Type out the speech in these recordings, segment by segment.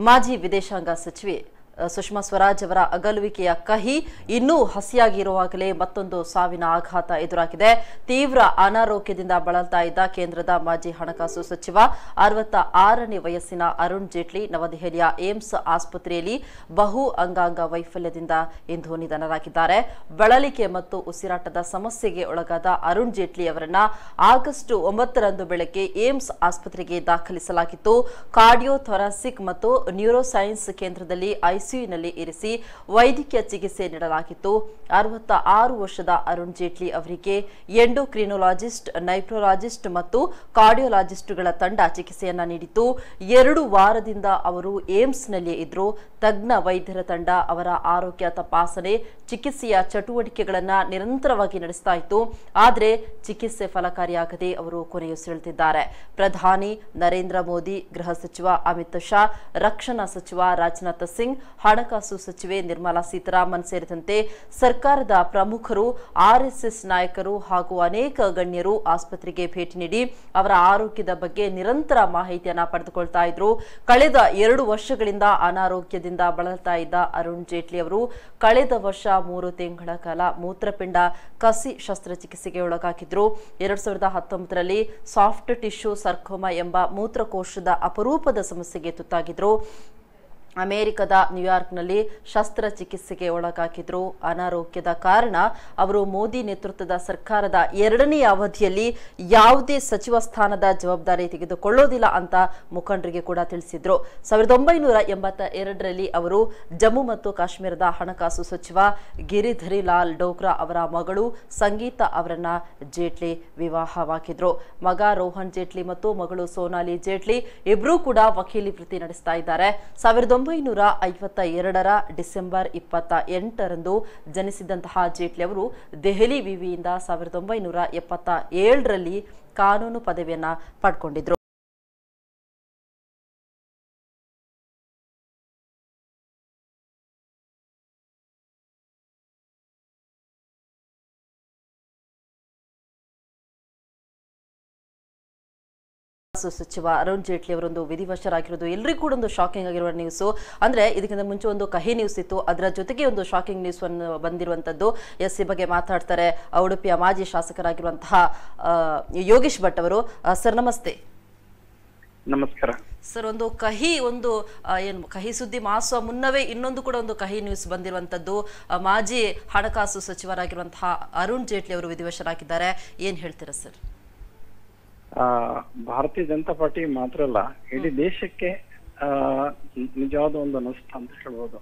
ಮಾಜಿ ವಿದೇಶಾಂಗ ಸಚಿವೆ ಸುಷ್ಮಾ ಸ್ವರಾಜ್ ಅವರ ಅಗಲುವಿಕೆಯ ಕಹಿ ಇನ್ನೂ ಹಸಿಯಾಗಿರುವಾಗಲೇ ಮತ್ತೊಂದು ಸಾವಿನ ಆಘಾತ ಎದುರಾಗಿದೆ. ತೀವ್ರ ಅನಾರೋಗ್ಯದಿಂದ ಬಳಲ್ತಾ ಇದ್ದ ಕೇಂದ್ರದ ಮಾಜಿ ಹಣಕಾಸು ಸಚಿವ 66ನೇ ವಯಸ್ಸಿನ ಅರುಣ್ ಜೇಟ್ಲಿ ನವದೆಹಲಿಯ ಏಮ್ಸ್ ಆಸ್ಪತ್ರೆಯಲ್ಲಿ ಬಹು ಅಂಗಾಂಗ ವೈಫಲ್ಯದಿಂದ ಇಂದು ನಿಧನರಾಗಿದ್ದಾರೆ. ಬಳಲಿಕೆ ಮತ್ತು ಉಸಿರಾಟದ ಸಮಸ್ಯೆಗೆ ಒಳಗಾದ ಅರುಣ್ ಜೇಟ್ಲಿ ಅವರನ್ನ ಆಗಸ್ಟ್ 9ರಂದು ಬೆಳಗ್ಗೆ ಏಮ್ಸ್ ಆಸ್ಪತ್ರೆಗೆ ದಾಖಲಿಸಲಾಗಿತ್ತು. ಕಾರ್ಡಿಯೋಥೊರಾಸಿಕ್ ಮತ್ತು ನ್ಯೂರೋಸೈನ್ಸ್ ಕೇಂದ್ರದಲ್ಲಿ ಐಸಿಯುನಲ್ಲಿ ಇರಿಸಿ ವೈದ್ಯಕೀಯ ಚಿಕಿತ್ಸೆ ನೀಡಲಾಗಿತ್ತು. 66 ವರ್ಷದ ಅರುಣ್ ಜೇಟ್ಲಿ ಅವರಿಗೆ ಎಂಡೋಕ್ರಿನೋಲಾಜಿಸ್ಟ್, ನೈಫ್ರಾಲಜಿಸ್ಟ್ ಮತ್ತು ಕಾರ್ಡಿಯೋಲಾಜಿಸ್ಟ್ಗಳ ತಂಡ ಚಿಕಿತ್ಸೆಯನ್ನ ನೀಡಿತು. 2 ವಾರದಿಂದ ಅವರು ಏಮ್ಸ್ನಲ್ಲಿ ಇದ್ರು. ತಜ್ಞ ವೈದ್ಯರ ತಂಡ ಅವರ ಆರೋಗ್ಯ ತಪಾಸಣೆ, ಚಿಕಿತ್ಸೆಯ ಚಟುವಟಿಕೆಗಳನ್ನು ನಿರಂತರವಾಗಿ ನಡೆಸ್ತಾ ಇತ್ತು. ಆದರೆ ಚಿಕಿತ್ಸೆ ಫಲಕಾರಿಯಾಗದೆ ಅವರು ಕೊನೆಯುಸಿರೆಳೆದಿದ್ದಾರೆ. ಪ್ರಧಾನಿ ನರೇಂದ್ರ ಮೋದಿ, ಗೃಹ ಸಚಿವ ಅಮಿತ್ ಶಾ, ರಕ್ಷಣಾ ಸಚಿವ ರಾಜನಾಥ್ ಸಿಂಗ್, ಹಣಕಾಸು ಸಚಿವೆ ನಿರ್ಮಲಾ ಸೀತಾರಾಮನ್ ಸೇರಿದಂತೆ ಸರ್ಕಾರದ ಪ್ರಮುಖರು, ಆರ್ಎಸ್ಎಸ್ ನಾಯಕರು ಹಾಗೂ ಅನೇಕ ಗಣ್ಯರು ಆಸ್ಪತ್ರೆಗೆ ಭೇಟಿ ನೀಡಿ ಅವರ ಆರೋಗ್ಯದ ಬಗ್ಗೆ ನಿರಂತರ ಮಾಹಿತಿಯನ್ನ ಪಡೆದುಕೊಳ್ತಾ ಇದ್ರು. ಕಳೆದ 2 ವರ್ಷಗಳಿಂದ ಅನಾರೋಗ್ಯದಿಂದ ಬಳಲ್ತಾ ಇದ್ದ ಅರುಣ್ ಜೇಟ್ಲಿ ಅವರು ಕಳೆದ ವರ್ಷ 3 ತಿಂಗಳ ಕಾಲ ಮೂತ್ರಪಿಂಡ ಕಸಿ ಶಸ್ತ್ರಚಿಕಿತ್ಸೆಗೆ ಒಳಗಾಗಿದ್ರು. 2019ರಲ್ಲಿ ಸಾಫ್ಟ್ ಟಿಶ್ಯೂ ಸರ್ಕೋಮಾ ಎಂಬ ಮೂತ್ರಕೋಶದ ಅಪರೂಪದ ಸಮಸ್ಯೆಗೆ ತುತ್ತಾಗಿದ್ರು. ಅಮೆರಿಕದ ನ್ಯೂಯಾರ್ಕ್ನಲ್ಲಿ ಶಸ್ತ್ರಚಿಕಿತ್ಸೆಗೆ ಒಳಗಾಗಿದ್ರು. ಅನಾರೋಗ್ಯದ ಕಾರಣ ಅವರು ಮೋದಿ ನೇತೃತ್ವದ ಸರ್ಕಾರದ 2ನೇ ಅವಧಿಯಲ್ಲಿ ಯಾವುದೇ ಸಚಿವ ಸ್ಥಾನದ ಜವಾಬ್ದಾರಿ ತೆಗೆದುಕೊಳ್ಳೋದಿಲ್ಲ ಅಂತ ಮುಖಂಡರಿಗೆ ಕೂಡ ತಿಳಿಸಿದ್ರು. 1982ರಲ್ಲಿ ಅವರು ಜಮ್ಮು ಮತ್ತು ಕಾಶ್ಮೀರದ ಹಣಕಾಸು ಸಚಿವ ಗಿರಿಧರಿ ಲಾಲ್ ಡೋಗ್ರಾ ಅವರ ಮಗಳು ಸಂಗೀತಾ ಅವರನ್ನ ಜೇಟ್ಲಿ ವಿವಾಹವಾಗಿದ್ರು. ಮಗ ರೋಹನ್ ಜೇಟ್ಲಿ ಮತ್ತು ಮಗಳು ಸೋನಾಲಿ ಜೇಟ್ಲಿ ಇಬ್ಬರೂ ಕೂಡ ವಕೀಲಿ ವೃತ್ತಿ ನಡೆಸ್ತಾ ಇದ್ದಾರೆ. 1952ರ ಡಿಸೆಂಬರ್ 28ರಂದು ಜನಿಸಿದಂತಹ ಜೇಟ್ಲಿ ಅವರು ದೆಹಲಿ ವಿವಿಯಿಂದ 1977ರಲ್ಲಿ ಕಾನೂನು ಪದವಿಯನ್ನ ಪಡ್ಕೊಂಡಿದ್ರು. ಸಚಿವ ಅರುಣ್ ಜೇಟ್ಲಿ ಅವರೊಂದು ವಿಧಿವಶರಾಗಿರೋದು ಎಲ್ಲರಿಗೂ ಕೂಡ ಒಂದು ಶಾಕಿಂಗ್ ಆಗಿರುವ ನ್ಯೂಸ್. ಅಂದ್ರೆ ಇದಕ್ಕಿಂತ ಮುಂಚೆ ಒಂದು ಕಹಿ ನ್ಯೂಸ್ ಇತ್ತು, ಅದರ ಜೊತೆಗೆ ಒಂದು ಶಾಕಿಂಗ್ ನ್ಯೂಸ್ ಬಂದಿರುವಂತದ್ದು. ಈ ಬಗ್ಗೆ ಮಾತಾಡ್ತಾರೆ ಉಡುಪಿಯ ಮಾಜಿ ಶಾಸಕರಾಗಿರುವಂತಹ ಯೋಗೇಶ್ ಭಟ್ ಅವರು. ಸರ್ ನಮಸ್ತೆ. ನಮಸ್ಕಾರ ಸರ್. ಒಂದು ಕಹಿ ಸುದ್ದಿ ಮಾಸುವ ಮುನ್ನವೇ ಇನ್ನೊಂದು ಕೂಡ ಒಂದು ಕಹಿ ನ್ಯೂಸ್ ಬಂದಿರುವಂತದ್ದು. ಮಾಜಿ ಹಣಕಾಸು ಸಚಿವರಾಗಿರುವಂತಹ ಅರುಣ್ ಜೇಟ್ಲಿ ಅವರು ವಿಧಿವಶರಾಗಿದ್ದಾರೆ. ಏನ್ ಹೇಳ್ತೀರಾ ಸರ್? ಭಾರತೀಯ ಜನತಾ ಪಾರ್ಟಿ ಮಾತ್ರ ಅಲ್ಲ, ಇಡೀ ದೇಶಕ್ಕೆ ನಿಜವಾದ ಒಂದು ನಷ್ಟ ಅಂತ ಹೇಳ್ಬೋದು.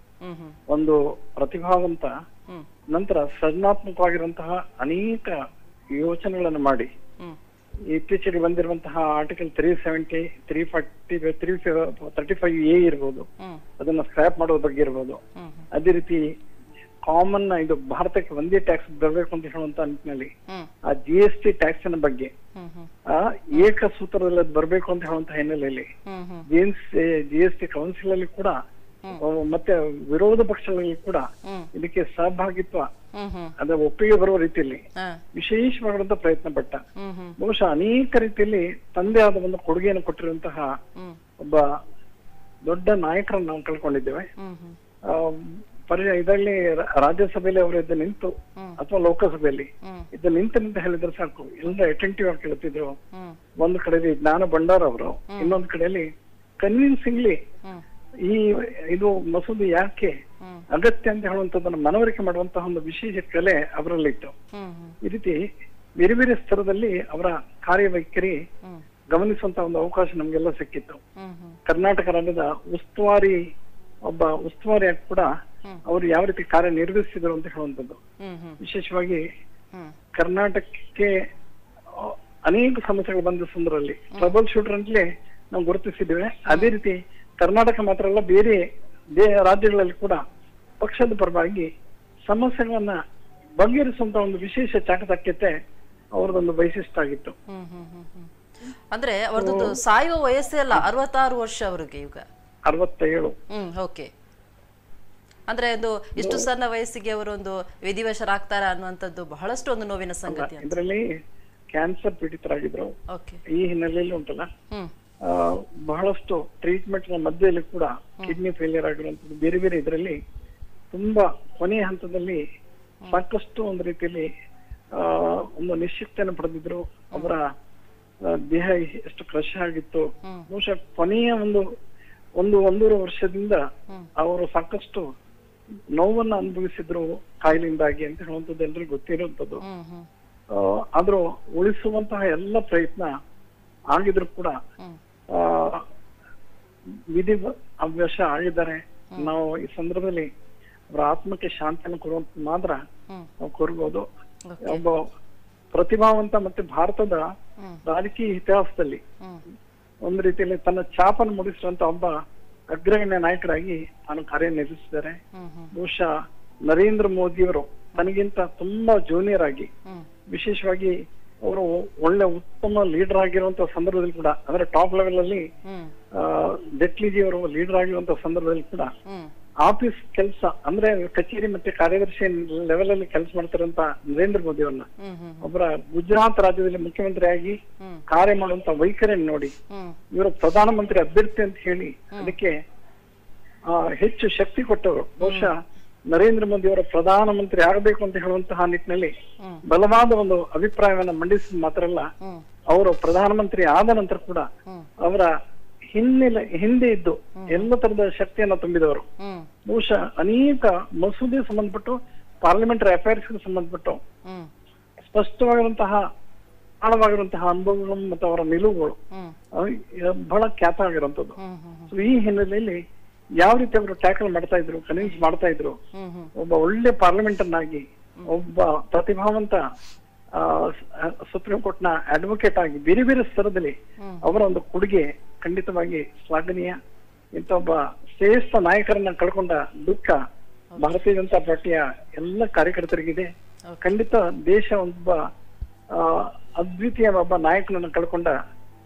ಒಂದು ಪ್ರತಿಭಾವಂತ, ನಂತರ ಸೃಜನಾತ್ಮಕವಾಗಿರುವಂತಹ ಅನೇಕ ಯೋಚನೆಗಳನ್ನು ಮಾಡಿ ಇತ್ತೀಚೆಗೆ ಬಂದಿರುವಂತಹ ಆರ್ಟಿಕಲ್ 370, 340, 335A ಇರ್ಬೋದು, ಅದನ್ನ ಸ್ಕ್ರಾಪ್ ಮಾಡೋದ್ರ ಬಗ್ಗೆ ಇರ್ಬೋದು. ಅದೇ ರೀತಿ ಕಾಮನ್ ಇದು ಭಾರತಕ್ಕೆ ಒಂದೇ ಟ್ಯಾಕ್ಸ್ ಬರಬೇಕು ಅಂತ ಹೇಳುವಂತ ನಿಟ್ಟಿನಲ್ಲಿ ಆ GST ಟ್ಯಾಕ್ಸ್ ನ ಬಗ್ಗೆ ಏಕ ಸೂತ್ರದಲ್ಲಿ ಬರಬೇಕು ಅಂತ ಹೇಳುವಂತ ಹಿನ್ನೆಲೆಯಲ್ಲಿ GST ಕೌನ್ಸಿಲ್ ಅಲ್ಲಿ ಕೂಡ ಮತ್ತೆ ವಿರೋಧ ಪಕ್ಷಗಳಲ್ಲಿ ಕೂಡ ಇದಕ್ಕೆ ಸಹಭಾಗಿತ್ವ ಅದರ ಒಪ್ಪಿಗೆ ಬರುವ ರೀತಿಯಲ್ಲಿ ವಿಶೇಷವಾಗಿರುವಂತ ಪ್ರಯತ್ನ ಪಟ್ಟ. ಬಹುಶಃ ಅನೇಕ ರೀತಿಯಲ್ಲಿ ತಂದೆ ಆದ ಒಂದು ಕೊಡುಗೆಯನ್ನು ಕೊಟ್ಟಿರುವಂತಹ ಒಬ್ಬ ದೊಡ್ಡ ನಾಯಕರನ್ನು ನಾವು ಕಳ್ಕೊಂಡಿದ್ದೇವೆ. ಇದರಲ್ಲಿ ರಾಜ್ಯಸಭೆಯಲ್ಲಿ ಅವರು ಇದ್ದ ನಿಂತು ಅಥವಾ ಲೋಕಸಭೆಯಲ್ಲಿ ಇದ್ದ ನಿಂತ ಹೇಳಿದ್ರೆ ಸಾಕು, ಎಲ್ಲ ಅಟೆಂಟಿವ್ ಆಗಿ ಕೇಳ್ತಿದ್ರು. ಒಂದು ಕಡೆಯಲ್ಲಿ ಜ್ಞಾನ ಭಂಡಾರ ಅವರು, ಇನ್ನೊಂದು ಕಡೆಯಲ್ಲಿ ಕನ್ವಿನ್ಸಿಂಗ್ಲಿ ಇದು ಮಸೂದೆ ಯಾಕೆ ಅಗತ್ಯ ಅಂತ ಹೇಳುವಂತದನ್ನ ಮನವರಿಕೆ ಮಾಡುವಂತಹ ಒಂದು ವಿಶೇಷ ಕಲೆ ಅವರಲ್ಲಿತ್ತು. ಈ ರೀತಿ ಬೇರೆ ಬೇರೆ ಸ್ತರದಲ್ಲಿ ಅವರ ಕಾರ್ಯವೈಖರಿ ಗಮನಿಸುವಂತಹ ಒಂದು ಅವಕಾಶ ನಮ್ಗೆಲ್ಲ ಸಿಕ್ಕಿತ್ತು. ಕರ್ನಾಟಕ ರಾಜ್ಯದ ಒಬ್ಬ ಉಸ್ತುವಾರಿಯಾಗಿ ಕೂಡ ಅವರು ಯಾವ ರೀತಿ ಕಾರ್ಯನಿರ್ವಹಿಸಿದ್ರು ಅಂತ ಹೇಳುವಂಥದ್ದು. ವಿಶೇಷವಾಗಿ ಕರ್ನಾಟಕಕ್ಕೆ ಅನೇಕ ಸಮಸ್ಯೆಗಳು ಬಂದ ಸಂದರ್ಭದಲ್ಲಿ ಟ್ರಬಲ್ ಶೂಟರ್ ಅಂತಲೇ ನಾವು ಗುರುತಿಸಿದ್ದೇವೆ. ಅದೇ ರೀತಿ ಕರ್ನಾಟಕ ಮಾತ್ರ ಅಲ್ಲ, ಬೇರೆ ರಾಜ್ಯಗಳಲ್ಲಿ ಕೂಡ ಪಕ್ಷದ ಪರವಾಗಿ ಸಮಸ್ಯೆಗಳನ್ನ ಬಗೆಹರಿಸುವಂತ ಒಂದು ವಿಶೇಷ ಚಾಕಚಕ್ಯತೆ ಅವರದೊಂದು ವೈಶಿಷ್ಟ್ಯ ಆಗಿತ್ತು. ಅಂದ್ರೆ ಅವರದ್ದು ಸಾಯುವ ವಯಸ್ಸೇ ಅಲ್ಲ, 66 ವರ್ಷ ಅವರಿಗೆ ಈಗ 67. ಓಕೆ. ಅಂದ್ರೆ ಒಂದು ಇಷ್ಟು ಸಣ್ಣ ವಯಸ್ಸಿಗೆ ಅವರೊಂದು ವಿಧಿವಶರಾಗ್ತಾರ ಅನ್ನುವಂಥದ್ದು ಬಹಳಷ್ಟು ಒಂದು ನೋವಿನ ಸಂಗತಿ. ಇದರಲ್ಲಿ ಕ್ಯಾನ್ಸರ್ ಪೀಡಿತರಾಗಿದ್ರು. ಈ ಹಿನ್ನೆಲೆಯಲ್ಲಿ ಉಂಟಲ್ಲ, ಬಹಳಷ್ಟು ಟ್ರೀಟ್ಮೆಂಟ್ ನ ಮಧ್ಯದಲ್ಲಿ ಕೂಡ ಕಿಡ್ನಿ ಫೇಲಿಯರ್ ಆಗಿರುವಂತದ್ದು ಬೇರೆ ಬೇರೆ ಇದರಲ್ಲಿ ತುಂಬಾ ಕೊನೆಯ ಹಂತದಲ್ಲಿ ಸಾಕಷ್ಟು ಒಂದು ರೀತಿಯಲ್ಲಿ ಒಂದು ನಿಶ್ಚಿಕ್ತೆಯನ್ನು ಪಡೆದಿದ್ರು. ಅವರ ದೇಹ ಎಷ್ಟು ಕ್ರಶ್ ಆಗಿತ್ತು. ಬಹುಶಃ ಕೊನೆಯ ಒಂದೂವರೆ ವರ್ಷದಿಂದ ಅವರು ಸಾಕಷ್ಟು ನೋವನ್ನ ಅನುಭವಿಸಿದ್ರು ಕಾಯಿಲೆಯಿಂದಾಗಿ ಅಂತ ಹೇಳುವಂಥದ್ದು ಎಲ್ರಿಗೂ ಗೊತ್ತಿರುವಂಥದ್ದು. ಆದ್ರೂ ಉಳಿಸುವಂತಹ ಎಲ್ಲ ಪ್ರಯತ್ನ ಆಗಿದ್ರು ಕೂಡ ವಿಧಿ ಅವಕಾಶ ಆಗಿದ್ದಾರೆ. ನಾವು ಈ ಸಂದರ್ಭದಲ್ಲಿ ಅವರ ಆತ್ಮಕ್ಕೆ ಶಾಂತಿಯನ್ನು ಕೊಡುವಂತ ಮಾತ್ರ ನಾವು ಕೋರ್ಬೋದು. ಒಬ್ಬ ಪ್ರತಿಭಾವಂತ ಮತ್ತೆ ಭಾರತದ ರಾಜಕೀಯ ಇತಿಹಾಸದಲ್ಲಿ ಒಂದು ರೀತಿಯಲ್ಲಿ ತನ್ನ ಛಾಪನ್ನು ಮೂಡಿಸುವಂತ ಒಬ್ಬ ಅಗ್ರಗಣ್ಯ ನಾಯಕರಾಗಿ ತಾನು ಕಾರ್ಯನಿರ್ವಹಿಸಿದ್ದಾರೆ. ಬಹುಶಃ ನರೇಂದ್ರ ಮೋದಿಯವರು ತನಗಿಂತ ತುಂಬಾ ಜೂನಿಯರ್ ಆಗಿ, ವಿಶೇಷವಾಗಿ ಅವರು ಒಳ್ಳೆ ಉತ್ತಮ ಲೀಡರ್ ಆಗಿರುವಂತಹ ಸಂದರ್ಭದಲ್ಲಿ ಕೂಡ, ಅಂದ್ರೆ ಟಾಪ್ ಲೆವೆಲ್ ಅಲ್ಲಿ ಜೇಟ್ಲಿಜಿ ಅವರು ಲೀಡರ್ ಆಗಿರುವಂತಹ ಸಂದರ್ಭದಲ್ಲಿ ಕೂಡ ಆಫೀಸ್ ಕೆಲಸ ಅಂದ್ರೆ ಕಚೇರಿ ಮತ್ತೆ ಕಾರ್ಯದರ್ಶಿ ಲೆವೆಲ್ ಅಲ್ಲಿ ಕೆಲಸ ಮಾಡ್ತಾರಂತ ನರೇಂದ್ರ ಮೋದಿ ಅವ್ರನ್ನ ಒಬ್ಬರ ಗುಜರಾತ್ ರಾಜ್ಯದಲ್ಲಿ ಮುಖ್ಯಮಂತ್ರಿಯಾಗಿ ಕಾರ್ಯ ಮಾಡುವಂತ ವೈಖರಿಯನ್ನು ನೋಡಿ ಇವರು ಪ್ರಧಾನಮಂತ್ರಿ ಅಭ್ಯರ್ಥಿ ಅಂತ ಹೇಳಿ ಅದಕ್ಕೆ ಹೆಚ್ಚು ಶಕ್ತಿ ಕೊಟ್ಟವರು. ಬಹುಶಃ ನರೇಂದ್ರ ಮೋದಿ ಅವರ ಪ್ರಧಾನಮಂತ್ರಿ ಆಗಬೇಕು ಅಂತ ಹೇಳುವಂತಹ ನಿಟ್ಟಿನಲ್ಲಿ ಬಲವಾದ ಒಂದು ಅಭಿಪ್ರಾಯವನ್ನ ಮಂಡಿಸಿದ ಮಾತ್ರ ಅಲ್ಲ, ಅವರು ಪ್ರಧಾನಮಂತ್ರಿ ಆದ ನಂತರ ಕೂಡ ಅವರ ಹಿಂದೆ ಇದ್ದು ಎಲ್ಲ ತರದ ಶಕ್ತಿಯನ್ನ ತುಂಬಿದವರು. ಬಹುಶಃ ಅನೇಕ ಮಸೂದೆ ಸಂಬಂಧಪಟ್ಟು ಪಾರ್ಲಿಮೆಂಟರಿ ಅಫೇರ್ಸ್ ಸಂಬಂಧಪಟ್ಟು ಸ್ಪಷ್ಟವಾಗಿರುವಂತಹ ಆಳವಾಗಿರುವಂತಹ ಅನುಭವಗಳು ಮತ್ತು ಅವರ ನಿಲುವುಗಳು ಬಹಳ ಖ್ಯಾತ ಆಗಿರುವಂತದ್ದು. ಈ ಹಿನ್ನೆಲೆಯಲ್ಲಿ ಯಾವ ರೀತಿ ಅವರು ಟ್ಯಾಕಲ್ ಮಾಡ್ತಾ ಇದ್ರು, ಕನ್ವಿನ್ಸ್ ಮಾಡ್ತಾ ಇದ್ರು, ಒಬ್ಬ ಒಳ್ಳೆ ಪಾರ್ಲಿಮೆಂಟ್ ಅನ್ನಾಗಿ, ಒಬ್ಬ ಪ್ರತಿಭಾವಂತ ಸುಪ್ರೀಂ ಕೋರ್ಟ್ ನ ಅಡ್ವೊಕೇಟ್ ಆಗಿ ಬೇರೆ ಬೇರೆ ಸ್ತರದಲ್ಲಿ ಅವರ ಒಂದು ಕೊಡುಗೆ ಖಂಡಿತವಾಗಿ ಶ್ಲಾಘನೀಯ. ಇಂಥ ಒಬ್ಬ ಶ್ರೇಷ್ಠ ನಾಯಕರನ್ನ ಕಳ್ಕೊಂಡ ದುಃಖ ಭಾರತೀಯ ಜನತಾ ಪಾರ್ಟಿಯ ಎಲ್ಲ ಕಾರ್ಯಕರ್ತರಿಗಿದೆ. ಖಂಡಿತ ದೇಶ ಒಬ್ಬ ಅದ್ವಿತೀಯ ಒಬ್ಬ ನಾಯಕನನ್ನ ಕಳ್ಕೊಂಡ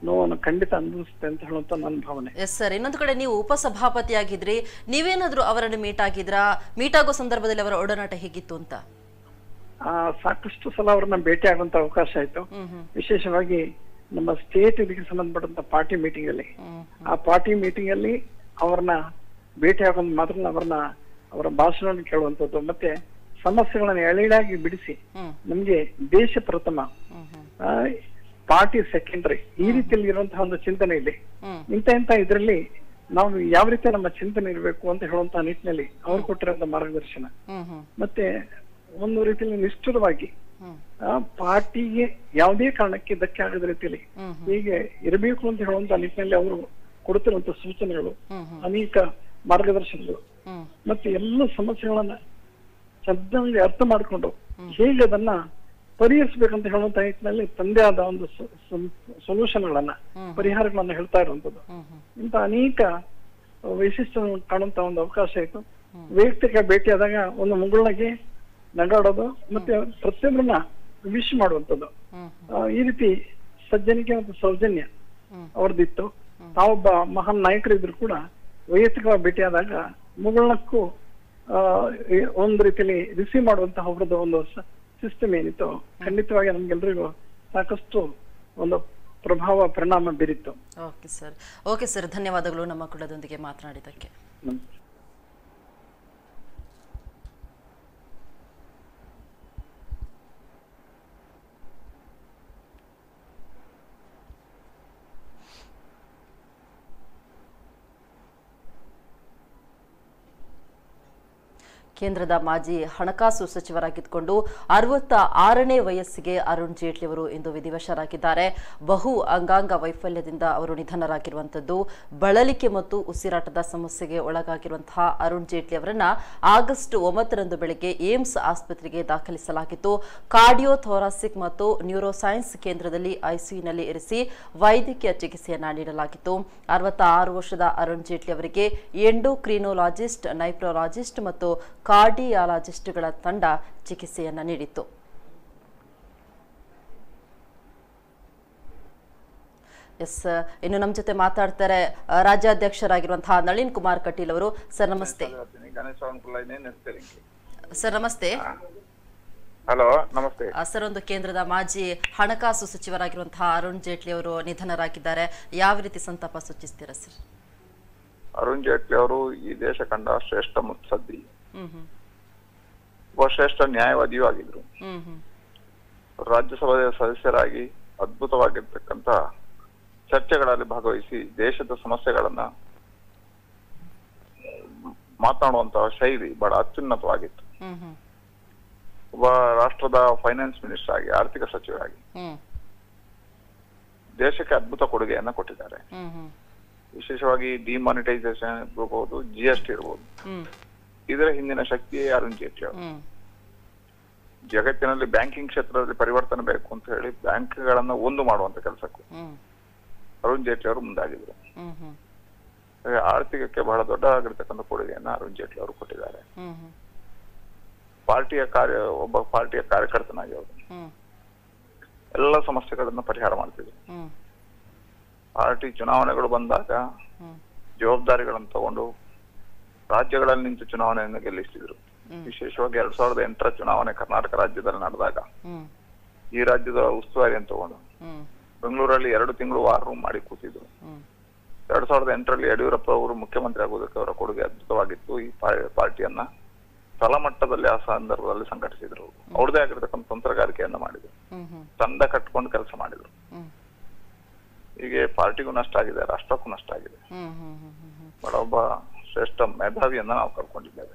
ನೋವನ್ನು ಖಂಡಿತ ಅನುಭವಿಸುತ್ತೆ ಅಂತ ಹೇಳುವಂತ ನನ್ನ ಭಾವನೆ. ಎಸ್ ಸರ್, ಇನ್ನೊಂದು ಕಡೆ ನೀವು ಉಪಸಭಾಪತಿ ಆಗಿದ್ರಿ, ನೀವೇನಾದ್ರೂ ಅವರನ್ನು ಮೀಟ್ ಆಗಿದ್ರಾ? ಮೀಟ್ ಆಗೋ ಸಂದರ್ಭದಲ್ಲಿ ಅವರ ಒಡನಾಟ ಹೇಗಿತ್ತು ಅಂತ? ಸಾಕಷ್ಟು ಸಲ ಅವ್ರನ್ನ ಭೇಟಿ ಆಗುವಂತ ಅವಕಾಶ ಆಯ್ತು. ವಿಶೇಷವಾಗಿ ನಮ್ಮ ಸ್ಟೇಟ್ ಇದಕ್ಕೆ ಸಂಬಂಧಪಟ್ಟಂತ ಪಾರ್ಟಿ ಮೀಟಿಂಗ್ ಅಲ್ಲಿ, ಆ ಪಾರ್ಟಿ ಮೀಟಿಂಗ್ ಅಲ್ಲಿ ಅವ್ರನ್ನ ಭೇಟಿ ಆಗೋದ್ ಮಾತ್ರ ಅವರ ಭಾಷಣವನ್ನು ಕೇಳುವಂತದ್ದು, ಮತ್ತೆ ಸಮಸ್ಯೆಗಳನ್ನ ಎಳೆಯಾಗಿ ಬಿಡಿಸಿ ನಮ್ಗೆ ದೇಶ ಪ್ರಥಮ, ಪಾರ್ಟಿ ಸೆಕೆಂಡರಿ, ಈ ರೀತಿಯಲ್ಲಿ ಇರುವಂತಹ ಒಂದು ಚಿಂತನೆ ಇದೆ. ಇಂಥ ಇದರಲ್ಲಿ ನಾವು ಯಾವ ರೀತಿ ನಮ್ಮ ಚಿಂತನೆ ಇರಬೇಕು ಅಂತ ಹೇಳುವಂತಹ ನಿಟ್ಟಿನಲ್ಲಿ ಅವ್ರು ಕೊಟ್ಟಿರುವಂತ ಮಾರ್ಗದರ್ಶನ, ಮತ್ತೆ ಒಂದು ರೀತಿಯಲ್ಲಿ ನಿಷ್ಠುರವಾಗಿ ಪಾರ್ಟಿಗೆ ಯಾವುದೇ ಕಾರಣಕ್ಕೆ ಧಕ್ಕೆ ಆಗದ ರೀತಿಯಲ್ಲಿ ಹೀಗೆ ಇರಬೇಕು ಅಂತ ಹೇಳುವಂತ ನಿಟ್ಟಿನಲ್ಲಿ ಅವರು ಕೊಡುತ್ತಿರುವಂತ ಸೂಚನೆಗಳು, ಅನೇಕ ಮಾರ್ಗದರ್ಶನಗಳು, ಮತ್ತೆ ಎಲ್ಲ ಸಮಸ್ಯೆಗಳನ್ನ ಚೆನ್ನಾಗಿ ಅರ್ಥ ಮಾಡಿಕೊಂಡು ಹೇಗೆ ಅದನ್ನ ಪರಿಹರಿಸಬೇಕಂತ ಹೇಳುವಂತ ನಿಟ್ಟಿನಲ್ಲಿ ತಂದೆ ಆದ ಒಂದು ಸೊಲ್ಯೂಷನ್ಗಳನ್ನ, ಪರಿಹಾರಗಳನ್ನ ಹೇಳ್ತಾ ಇರುವಂತದ್ದು. ಇಂತ ಅನೇಕ ವೈಶಿಷ್ಟ್ಯ ಕಾಣುವಂತ ಒಂದು ಅವಕಾಶ ಆಯ್ತು. ವೈಯಕ್ತಿಕ ಭೇಟಿಯಾದಾಗ ಒಂದು ಮುಗುಳ್ನಾಗೆ ನಗಾಡೋದು, ಮತ್ತೆ ಪ್ರತಿಯೊಬ್ಬರನ್ನ ವಿಶ್ ಮಾಡುವಂಥದ್ದು, ಈ ರೀತಿ ಸಜ್ಜನಿಕೆ ಮತ್ತು ಸೌಜನ್ಯ ಅವ್ರದ್ದಿತ್ತು. ತಾವೊಬ್ಬ ಮಹಾನ್ ನಾಯಕರಿದ್ರು ಕೂಡ ವೈಯಕ್ತಿಕವಾಗಿ ಭೇಟಿಯಾದಾಗ ಮುಗುಳ್ನಕ್ಕೂ ಒಂದು ರೀತಿಯಲ್ಲಿ ರಿಸೀವ್ ಮಾಡುವಂತಹ ಅವ್ರದ್ದು ಒಂದು ಸಿಸ್ಟಮ್ ಏನಿತ್ತು, ಖಂಡಿತವಾಗಿ ನಮ್ಗೆಲ್ರಿಗೂ ಸಾಕಷ್ಟು ಒಂದು ಪರಿಣಾಮ ಬೀರಿತ್ತು. ಓಕೆ ಸರ್, ಧನ್ಯವಾದಗಳು ನಮ್ಮ ಕುಲದೊಂದಿಗೆ ಮಾತನಾಡಿದ್ದಕ್ಕೆ. ಕೇಂದ್ರದ ಮಾಜಿ ಹಣಕಾಸು ಸಚಿವರಾಗಿದ್ದುಕೊಂಡು 66ನೇ ವಯಸ್ಸಿಗೆ ಅರುಣ್ ಜೇಟ್ಲಿ ಅವರು ಇಂದು ವಿಧಿವಶರಾಗಿದ್ದಾರೆ. ಬಹು ಅಂಗಾಂಗ ವೈಫಲ್ಯದಿಂದ ಅವರು ನಿಧನರಾಗಿರುವಂತದ್ದು. ಬಳಲಿಕೆ ಮತ್ತು ಉಸಿರಾಟದ ಸಮಸ್ಯೆಗೆ ಒಳಗಾಗಿರುವಂತಹ ಅರುಣ್ ಜೇಟ್ಲಿ ಅವರನ್ನ ಆಗಸ್ಟ್ 9ರಂದು ಬೆಳಗ್ಗೆ ಏಮ್ಸ್ ಆಸ್ಪತ್ರೆಗೆ ದಾಖಲಿಸಲಾಗಿತ್ತು. ಕಾರ್ಡಿಯೋಥೊರಾಸಿಕ್ ಮತ್ತು ನ್ಯೂರೋಸೈನ್ಸ್ ಕೇಂದ್ರದಲ್ಲಿ ಐಸಿಯುನಲ್ಲಿ ಇರಿಸಿ ವೈದ್ಯಕೀಯ ಚಿಕಿತ್ಸೆಯನ್ನ ನೀಡಲಾಗಿತ್ತು. 66 ವರ್ಷದ ಅರುಣ್ ಜೇಟ್ಲಿ ಅವರಿಗೆ ಎಂಡೋಕ್ರಿನೋಲಾಜಿಸ್ಟ್, ನೈಪ್ರಾಲಜಿಸ್ಟ್ ಮತ್ತು ಕಾರ್ಡಿಯಾಲಜಿಸ್ಟ್ಗಳ ತಂಡ ಚಿಕಿತ್ಸೆಯನ್ನ ನೀಡಿತ್ತು. ಇನ್ನು ನಮ್ಮ ಜೊತೆ ಮಾತಾಡ್ತಾರೆ ರಾಜ್ಯಾಧ್ಯಕ್ಷರಾಗಿರುವಂತಹ ನಳಿನ್ ಕುಮಾರ್ ಕಟೀಲ್ ಅವರು. ಸರ್ ನಮಸ್ತೆ. ಸರ್ ನಮಸ್ತೆ. ಹಲೋ, ನಮಸ್ತೆ ಸರ್, ಒಂದು ಕೇಂದ್ರದ ಮಾಜಿ ಹಣಕಾಸು ಸಚಿವರಾಗಿರುವಂತಹ ಅರುಣ್ ಜೇಟ್ಲಿ ಅವರು ನಿಧನರಾಗಿದ್ದಾರೆ. ಯಾವ ರೀತಿ ಸಂತಾಪ ಸೂಚಿಸ್ತೀರಾ ಸರ್? ಅರುಣ್ ಜೇಟ್ಲಿ ಅವರು ಈ ದೇಶ ಕಂಡ ಶ್ರೇಷ್ಠ ಮುತ್ಸದ್ದಿ, ಒಬ್ಬ ಶ್ರೇಷ್ಠ ನ್ಯಾಯವಾದಿಯೂ ಆಗಿದ್ರು. ರಾಜ್ಯಸಭೆಯ ಸದಸ್ಯರಾಗಿ ಅದ್ಭುತವಾಗಿರ್ತಕ್ಕಂಥ ಚರ್ಚೆಗಳಲ್ಲಿ ಭಾಗವಹಿಸಿ ದೇಶದ ಸಮಸ್ಯೆಗಳನ್ನ ಮಾತನಾಡುವಂತಹ ಶೈಲಿ ಬಹಳ ಅತ್ಯುನ್ನತವಾಗಿತ್ತು. ಒಬ್ಬ ರಾಷ್ಟ್ರದ ಫೈನಾನ್ಸ್ ಮಿನಿಸ್ಟರ್ ಆಗಿ, ಆರ್ಥಿಕ ಸಚಿವರಾಗಿ ದೇಶಕ್ಕೆ ಅದ್ಭುತ ಕೊಡುಗೆಯನ್ನ ಕೊಟ್ಟಿದ್ದಾರೆ. ವಿಶೇಷವಾಗಿ ಡಿಮಾನಿಟೈಸೇಷನ್ ಇರಬಹುದು, GST ಇರಬಹುದು, ಇದರ ಹಿಂದಿನ ಶಕ್ತಿಯೇ ಅರುಣ್ ಜೇಟ್ಲಿ ಅವರು. ಜಗತ್ತಿನಲ್ಲಿ ಬ್ಯಾಂಕಿಂಗ್ ಕ್ಷೇತ್ರದಲ್ಲಿ ಪರಿವರ್ತನೆ ಬೇಕು ಅಂತ ಹೇಳಿ ಬ್ಯಾಂಕ್ಗಳನ್ನ ಒಂದು ಮಾಡುವಂತ ಕೆಲಸಕ್ಕೂ ಅರುಣ್ ಜೇಟ್ಲಿ ಅವರು ಮುಂದಾಗಿದ್ರು. ಆರ್ಥಿಕಕ್ಕೆ ಬಹಳ ದೊಡ್ಡ ಆಗಿರ್ತಕ್ಕಂಥ ಕೊಡುಗೆಯನ್ನ ಅರುಣ್ ಜೇಟ್ಲಿ ಅವರು ಕೊಟ್ಟಿದ್ದಾರೆ. ಒಬ್ಬ ಪಾರ್ಟಿಯ ಕಾರ್ಯಕರ್ತನಾಗಿ ಅವರು ಎಲ್ಲ ಸಮಸ್ಯೆಗಳನ್ನ ಪರಿಹಾರ ಮಾಡ್ತಿದ್ರು. ಪಾರ್ಟಿ ಚುನಾವಣೆಗಳು ಬಂದಾಗ ಜವಾಬ್ದಾರಿಗಳನ್ನು ತಗೊಂಡು ರಾಜ್ಯಗಳಲ್ಲಿ ನಿಂತು ಚುನಾವಣೆಯನ್ನು ಗೆಲ್ಲಿಸ್ತಿದ್ರು. ವಿಶೇಷವಾಗಿ 2008ರ ಚುನಾವಣೆ ಕರ್ನಾಟಕ ರಾಜ್ಯದಲ್ಲಿ ನಡೆದಾಗ ಈ ರಾಜ್ಯದ ಉಸ್ತುವಾರಿಯನ್ನು ತಗೊಂಡು ಬೆಂಗಳೂರಲ್ಲಿ 2 ತಿಂಗಳು ವಾರ್ ರೂಮ್ ಮಾಡಿ ಕೂತಿದ್ರು. 2008ರಲ್ಲಿ ಯಡಿಯೂರಪ್ಪ ಅವರು ಮುಖ್ಯಮಂತ್ರಿ ಆಗೋದಕ್ಕೆ ಅವರ ಕೊಡುಗೆ ಅದ್ಭುತವಾಗಿತ್ತು. ಈ ಪಾರ್ಟಿಯನ್ನ ತಳಮಟ್ಟದಲ್ಲಿ ಆ ಸಂದರ್ಭದಲ್ಲಿ ಸಂಘಟಿಸಿದ್ರು. ಅವ್ರದೇ ಆಗಿರ್ತಕ್ಕಂಥ ತಂತ್ರಗಾರಿಕೆಯನ್ನ ಮಾಡಿದ್ರು, ತಂಡ ಕಟ್ಕೊಂಡು ಕೆಲಸ ಮಾಡಿದ್ರು. ಹೀಗೆ ಪಾರ್ಟಿಗೂ ನಷ್ಟ ಆಗಿದೆ, ರಾಷ್ಟ್ರಕ್ಕೂ ನಷ್ಟ ಆಗಿದೆ. ಬಹಳ ಒಬ್ಬ ಶ್ರೇಷ್ಠ ಮೇಧಾವಿಯನ್ನ ನಾವು ಕಳ್ಕೊಂಡಿದ್ದೇವೆ.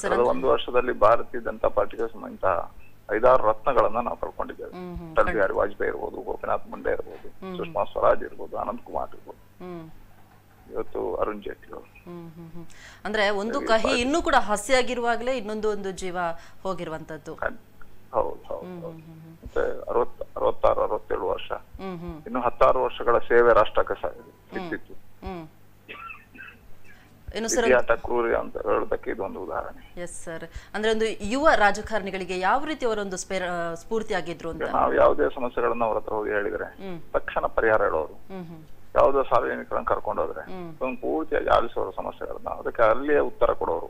ಕಳೆದ 1 ವರ್ಷದಲ್ಲಿ ಭಾರತೀಯ ಜನತಾ ಪಾರ್ಟಿಗೆ ಸಂಬಂಧಿತ 5-6 ರತ್ನಗಳನ್ನ ನಾವು ಕಳ್ಕೊಂಡಿದ್ದೇವೆ. ಅಟಲ್ ಬಿಹಾರಿ ವಾಜಪೇಯಿ ಇರ್ಬೋದು, ಗೋಪಿನಾಥ್ ಮುಂಡೆ ಇರ್ಬೋದು, ಸುಷ್ಮಾ ಸ್ವರಾಜ್ ಇರ್ಬೋದು, ಅನಂತ್ ಕುಮಾರ್ ಇರ್ಬೋದು, ಇವತ್ತು ಅರುಣ್ ಜೇಟ್ಲಿ ಅವರು. ಅಂದ್ರೆ ಒಂದು ಕಹಿ ಇನ್ನೂ ಕೂಡ ಹಸಿಯಾಗಿರುವಾಗಲೇ ಇನ್ನೊಂದು ಜೀವ ಹೋಗಿರುವಂತದ್ದು. ಹೌದು ಹೌದು. ಮತ್ತೆ 66-67 ವರ್ಷ, ಇನ್ನು 16 ವರ್ಷಗಳ ಸೇವೆ ರಾಷ್ಟ್ರಕ್ಕೆ ಸಿಕ್ತಿತ್ತು. ಕ್ರೂರಿ ಅಂತ ಹೇಳೋದಕ್ಕೆ ಇದೊಂದು ಉದಾಹರಣೆ. ಎಸ್ ಸರ್, ಅಂದ್ರೆ ಒಂದು ಯುವ ರಾಜಕಾರಣಿಗಳಿಗೆ ಯಾವ ರೀತಿ ಅವರೊಂದು ಸ್ಫೂರ್ತಿ ಆಗಿದ್ರು ಅಂತ. ನಾವು ಯಾವುದೇ ಸಮಸ್ಯೆಗಳನ್ನ ಅವ್ರ ಹತ್ರ ಹೋಗಿ ಹೇಳಿದ್ರೆ ತಕ್ಷಣ ಪರಿಹಾರ ಹೇಳೋರು. ಯಾವುದೋ ಸಾರ್ವಜನಿಕರನ್ನ ಕರ್ಕೊಂಡೋದ್ರೆ ಪೂರ್ತಿಯಾಗಿ ಆಲಿಸೋರು ಸಮಸ್ಯೆಗಳನ್ನ, ಅದಕ್ಕೆ ಅಲ್ಲಿಯೇ ಉತ್ತರ ಕೊಡೋರು.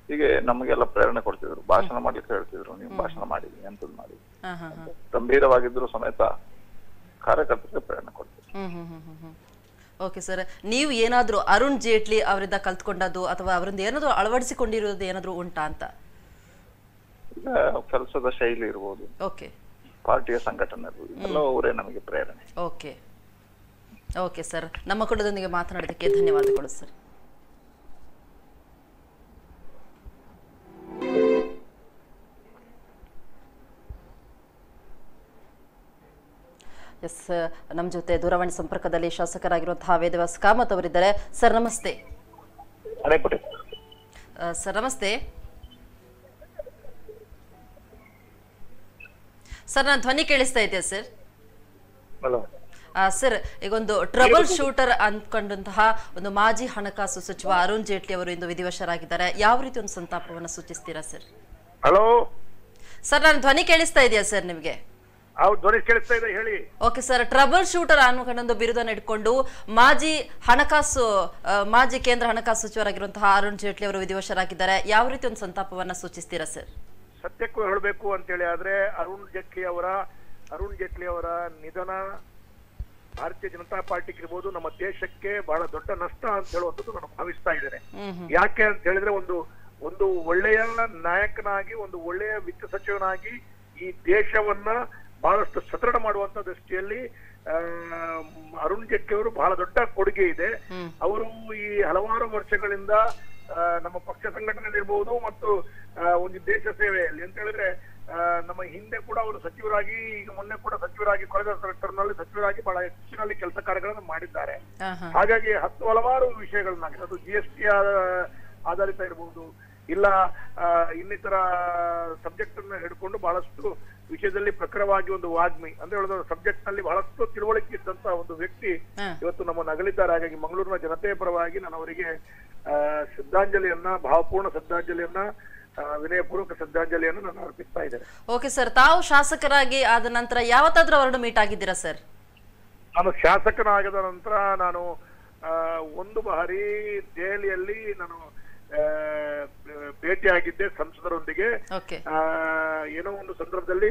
ಹೀಗೆ ನಮಗೆಲ್ಲ ಪ್ರೇರಣೆ ಕೊಡ್ತಿದ್ರು. ಭಾಷಣ ಮಾಡ್ಲಿಕ್ಕೆ ಹೇಳ್ತಿದ್ರು, ನೀವು ಭಾಷಣ ಮಾಡಿದ್ರಿ, ಎಂತದ್ ಮಾಡಿದ್ರಿ, ಗಂಭೀರವಾಗಿದ್ರು ಸಮೇತ ಕಾರ್ಯಕರ್ತರಿಗೆ ಪ್ರೇರಣೆ ಕೊಡ್ತಿದ್ರು. ಓಕೆ ಸರ್, ನೀವು ಏನಾದ್ರೂ ಅರುಣ್ ಜೇಟ್ಲಿ ಅವರಿಂದ ಕಲ್ತ್ಕೊಂಡದ್ದು ಅಥವಾ ಅವರಿಂದ ಏನಾದ್ರು ಅಳವಡಿಸಿಕೊಂಡಿರೋದು ಏನಾದ್ರು ಉಂಟಾ ಅಂತ? ಕೆಲಸದ ಶೈಲಿ ಇರ್ಬೋದು, ಓಕೆ, ಪಾರ್ಟಿಯ ಸಂಘಟನೆ ಇರ್ಬೋದು, ಎಲ್ಲ ಅವರೇ ನಮಗೆ ಪ್ರೇರಣೆ. ಓಕೆ ಓಕೆ ಸರ್, ನಮ್ಮ ಕೂಡದೊಂದಿಗೆ ಮಾತನಾಡೋದಕ್ಕೆ ಧನ್ಯವಾದಗಳು ಸರ್. ಎಸ್, ನಮ್ಮ ಜೊತೆ ದೂರವಾಣಿ ಸಂಪರ್ಕದಲ್ಲಿ ಶಾಸಕರಾಗಿರುವಂತಹ ವೇದವ್ಯಾಸ್ ಕಾಮತ್ ಅವರಿದ್ದಾರೆ. ಸರ್ ನಮಸ್ತೆ. ಸರ್ ನಮಸ್ತೆ ಸರ್, ನಾನು ಧ್ವನಿ ಕೇಳಿಸ್ತಾ ಇದೆಯಾ ಸರ್? ಸರ್, ಈಗೊಂದು ಟ್ರಬಲ್ ಶೂಟರ್ ಅಂದ್ಕೊಂಡಂತಹ ಒಂದು ಮಾಜಿ ಹಣಕಾಸು ಸಚಿವ ಅರುಣ್ ಜೇಟ್ಲಿ ಅವರು ಇಂದು ವಿಧಿವಶರಾಗಿದ್ದಾರೆ. ಯಾವ ರೀತಿ ಒಂದು ಸಂತಾಪವನ್ನು ಸೂಚಿಸ್ತೀರಾ ಸರ್? ಹಲೋ ಸರ್, ನಾನು ಧ್ವನಿ ಕೇಳಿಸ್ತಾ ಇದೆಯಾ ಸರ್ ನಿಮಗೆ? ಧ್ವನಿ ಕೇಳಿಸ್ತಾ ಇದೆ, ಹೇಳಿ. ಓಕೆ ಸರ್, ಟ್ರಬಲ್ ಶೂಟರ್ ಅನ್ನೋ ಬಿರುದನ್ನು ಇಟ್ಕೊಂಡು ಮಾಜಿ ಕೇಂದ್ರ ಹಣಕಾಸು ಸಚಿವರಾಗಿರುವಂತಹ ಅರುಣ್ ಜೇಟ್ಲಿ ಅವರು ವಿಧಿವಶರಾಗಿದ್ದಾರೆ. ಯಾವ ರೀತಿ ಒಂದು ಸಂತಾಪವನ್ನ ಸೂಚಿಸ್ತೀರಾ ಸರ್? ಸತ್ಯಕ್ಕೂ ಹೇಳಬೇಕು ಅಂತೇಳಿ ಆದ್ರೆ ಅರುಣ್ ಜೇಟ್ಲಿ ಅವರ ನಿಧನ ಭಾರತೀಯ ಜನತಾ ಪಾರ್ಟಿಗೆ ಇರ್ಬೋದು, ನಮ್ಮ ದೇಶಕ್ಕೆ ಬಹಳ ದೊಡ್ಡ ನಷ್ಟ ಅಂತ ಹೇಳುವಂಥದ್ದು ನಾನು ಭಾವಿಸ್ತಾ ಇದ್ದೇನೆ. ಯಾಕೆ ಅಂತ ಹೇಳಿದ್ರೆ ಒಂದು ಒಳ್ಳೆಯ ನಾಯಕನಾಗಿ, ಒಂದು ಒಳ್ಳೆಯ ವಿತ್ತ ಸಚಿವನಾಗಿ ಈ ದೇಶವನ್ನ ಬಹಳಷ್ಟು ಸದೃಢ ಮಾಡುವಂತ ದೃಷ್ಟಿಯಲ್ಲಿ ಅರುಣ್ ಜೇಟ್ಲಿ ಅವರು ಬಹಳ ದೊಡ್ಡ ಕೊಡುಗೆ ಇದೆ. ಅವರು ಈ ಹಲವಾರು ವರ್ಷಗಳಿಂದ ನಮ್ಮ ಪಕ್ಷ ಸಂಘಟನೆ ಇರ್ಬೋದು ಮತ್ತು ಒಂದು ದೇಶ ಸೇವೆಯಲ್ಲಿ ಅಂತ ಹೇಳಿದ್ರೆ ನಮ್ಮ ಹಿಂದೆ ಕೂಡ ಅವರು ಸಚಿವರಾಗಿ, ಈಗ ಮೊನ್ನೆ ಕೂಡ ಸಚಿವರಾಗಿ, ಕಳೆದ ಸರ್ಕಾರದಲ್ಲಿ ಸಚಿವರಾಗಿ ಬಹಳ ಹೆಚ್ಚಿನಲ್ಲಿ ಕೆಲಸ ಕಾರ್ಯಗಳನ್ನು ಮಾಡಿದ್ದಾರೆ. ಹಾಗಾಗಿ ಹಲವಾರು ವಿಷಯಗಳನ್ನ, ಅದು GST ಆಧಾರಿತ ಇರಬಹುದು, ಇಲ್ಲ ಇನ್ನಿತರ ಸಬ್ಜೆಕ್ಟ್ ಅನ್ನ ಹಿಡ್ಕೊಂಡು ಬಹಳಷ್ಟು ವಿಷಯದಲ್ಲಿ ಪ್ರಖರವಾಗಿ ಒಂದು ವಾಗ್ಮಿ ಅಂತ ಹೇಳಿದ ಸಬ್ಜೆಕ್ಟ್ ನಲ್ಲಿ ಬಹಳಷ್ಟು ತಿಳುವಳಿಕೆ ಇದ್ದಂತ ಒಂದು ವ್ಯಕ್ತಿ ಇವತ್ತು ನಮ್ಮ ನಗಲಿದ್ದಾರೆ. ಹಾಗಾಗಿ ಮಂಗಳೂರಿನ ಜನತೆಯ ಪರವಾಗಿ ನಾನು ಅವರಿಗೆ ಶ್ರದ್ಧಾಂಜಲಿಯನ್ನ, ಭಾವಪೂರ್ಣ ಶ್ರದ್ಧಾಂಜಲಿಯನ್ನ, ವಿನಯಪೂರ್ವಕ ಶ್ರದ್ಧಾಂಜಲಿಯನ್ನು ನಾನು ಅರ್ಪಿಸ್ತಾ ಇದ್ದೇನೆ. ಓಕೆ ಸರ್, ತಾವು ಶಾಸಕರಾಗಿ ಆದ ನಂತರ ಯಾವತ್ತಾದ್ರೂ ಅವರನ್ನು ಮೀಟ್ ಆಗಿದ್ದೀರಾ ಸರ್? ನಾನು ಶಾಸಕನಾಗದ ನಂತರ ನಾನು ಒಂದು ಬಾರಿ ದೆಹಲಿಯಲ್ಲಿ ನಾನು ಭೇಟಿಯಾಗಿದ್ದೆ ಸಂಸದರೊಂದಿಗೆ. ಓಕೆ. ಏನೋ ಒಂದು ಸಂದರ್ಭದಲ್ಲಿ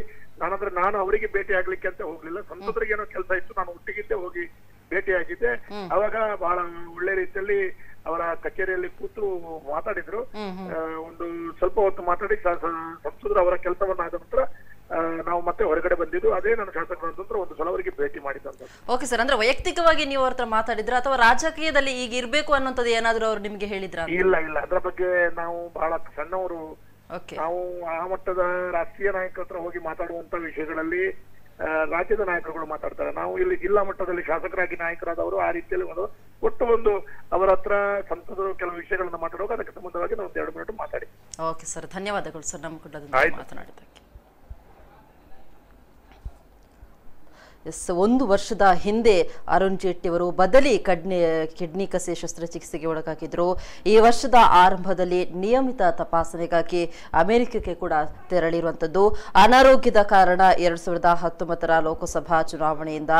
ನಾನು ಅವರಿಗೆ ಭೇಟಿ ಆಗ್ಲಿಕ್ಕೆ ಅಂತ ಹೋಗ್ಲಿಲ್ಲ, ಸಂಸದರಿಗೆ ಏನೋ ಕೆಲಸ ಇತ್ತು, ನಾನು ಒಟ್ಟಿಗಿದ್ದೆ ಹೋಗಿ ಭೇಟಿಯಾಗಿದ್ದೆ. ಅವಾಗ ಬಹಳ ಒಳ್ಳೆ ರೀತಿಯಲ್ಲಿ ಅವರ ಕಚೇರಿಯಲ್ಲಿ ಕೂತು ಮಾತಾಡಿದ್ರು. ಒಂದು ಸ್ವಲ್ಪ ಹೊತ್ತು ಮಾತಾಡಿ ಸಂಸದರು ಅವರ ಕೆಲಸವನ್ನ ಆದ ನಂತರ ನಾವು ಮತ್ತೆ ಹೊರಗಡೆ ಬಂದಿದ್ದು. ಅದೇ ನನ್ನ ಶಾಸಕರ ನಂತರ ಒಂದು ಸಲ ಅವರಿಗೆ ಭೇಟಿ ಮಾಡಿದಂತ. ಓಕೆ ಸರ್, ಅಂದ್ರೆ ವೈಯಕ್ತಿಕವಾಗಿ ನೀವು ಅವ್ರ ಹತ್ರ ಮಾತಾಡಿದ್ರ ಅಥವಾ ರಾಜಕೀಯದಲ್ಲಿ ಈಗ ಇರ್ಬೇಕು ಅನ್ನೋಂಥದ್ದು ಏನಾದ್ರು ಅವ್ರು ನಿಮ್ಗೆ ಹೇಳಿದ್ರ? ಇಲ್ಲ, ಅದರ ಬಗ್ಗೆ ನಾವು ಬಹಳ ಸಣ್ಣವರು. ನಾವು ಆ ಮಟ್ಟದ ರಾಷ್ಟ್ರೀಯ ನಾಯಕರ ಹತ್ರ ಹೋಗಿ ಮಾತಾಡುವಂತ ವಿಷಯಗಳಲ್ಲಿ ರಾಜ್ಯದ ನಾಯಕರುಗಳು ಮಾತಾಡ್ತಾರೆ. ನಾವು ಇಲ್ಲಿ ಜಿಲ್ಲಾ ಮಟ್ಟದಲ್ಲಿ ಶಾಸಕರಾಗಿ ನಾಯಕರಾದವರು ಆ ರೀತಿಯಲ್ಲಿ ಒಟ್ಟು ಒಂದು ಅವರ ಹತ್ರ ಸಂಸದರು ಕೆಲವು ವಿಷಯಗಳನ್ನ ಮಾತಾಡುವಾಗ ಅದಕ್ಕೆ ಸಂಬಂಧವಾಗಿ ನಾವು 2 ಮಿನಿಟ್ ಮಾತಾಡಿ. ಓಕೆ ಸರ್, ಧನ್ಯವಾದಗಳು ಸರ್ ನಮ್ಮ ಕೂಡ ಮಾತನಾಡಿದ್ದಕ್ಕೆ. ಎಸ್, 1 ವರ್ಷದ ಹಿಂದೆ ಅರುಣ್ ಜೇಟ್ಲಿ ಅವರು ಬದಲಿ ಕಿಡ್ನಿ ಕಸೆ ಶಸ್ತ್ರಚಿಕಿತ್ಸೆಗೆ ಒಳಗಾಗಿದ್ರು. ಈ ವರ್ಷದ ಆರಂಭದಲ್ಲಿ ನಿಯಮಿತ ತಪಾಸಣೆಗಾಗಿ ಅಮೆರಿಕಕ್ಕೆ ಕೂಡ ತೆರಳಿರುವಂಥದ್ದು. ಅನಾರೋಗ್ಯದ ಕಾರಣ 2019ರ ಲೋಕಸಭಾ ಚುನಾವಣೆಯಿಂದ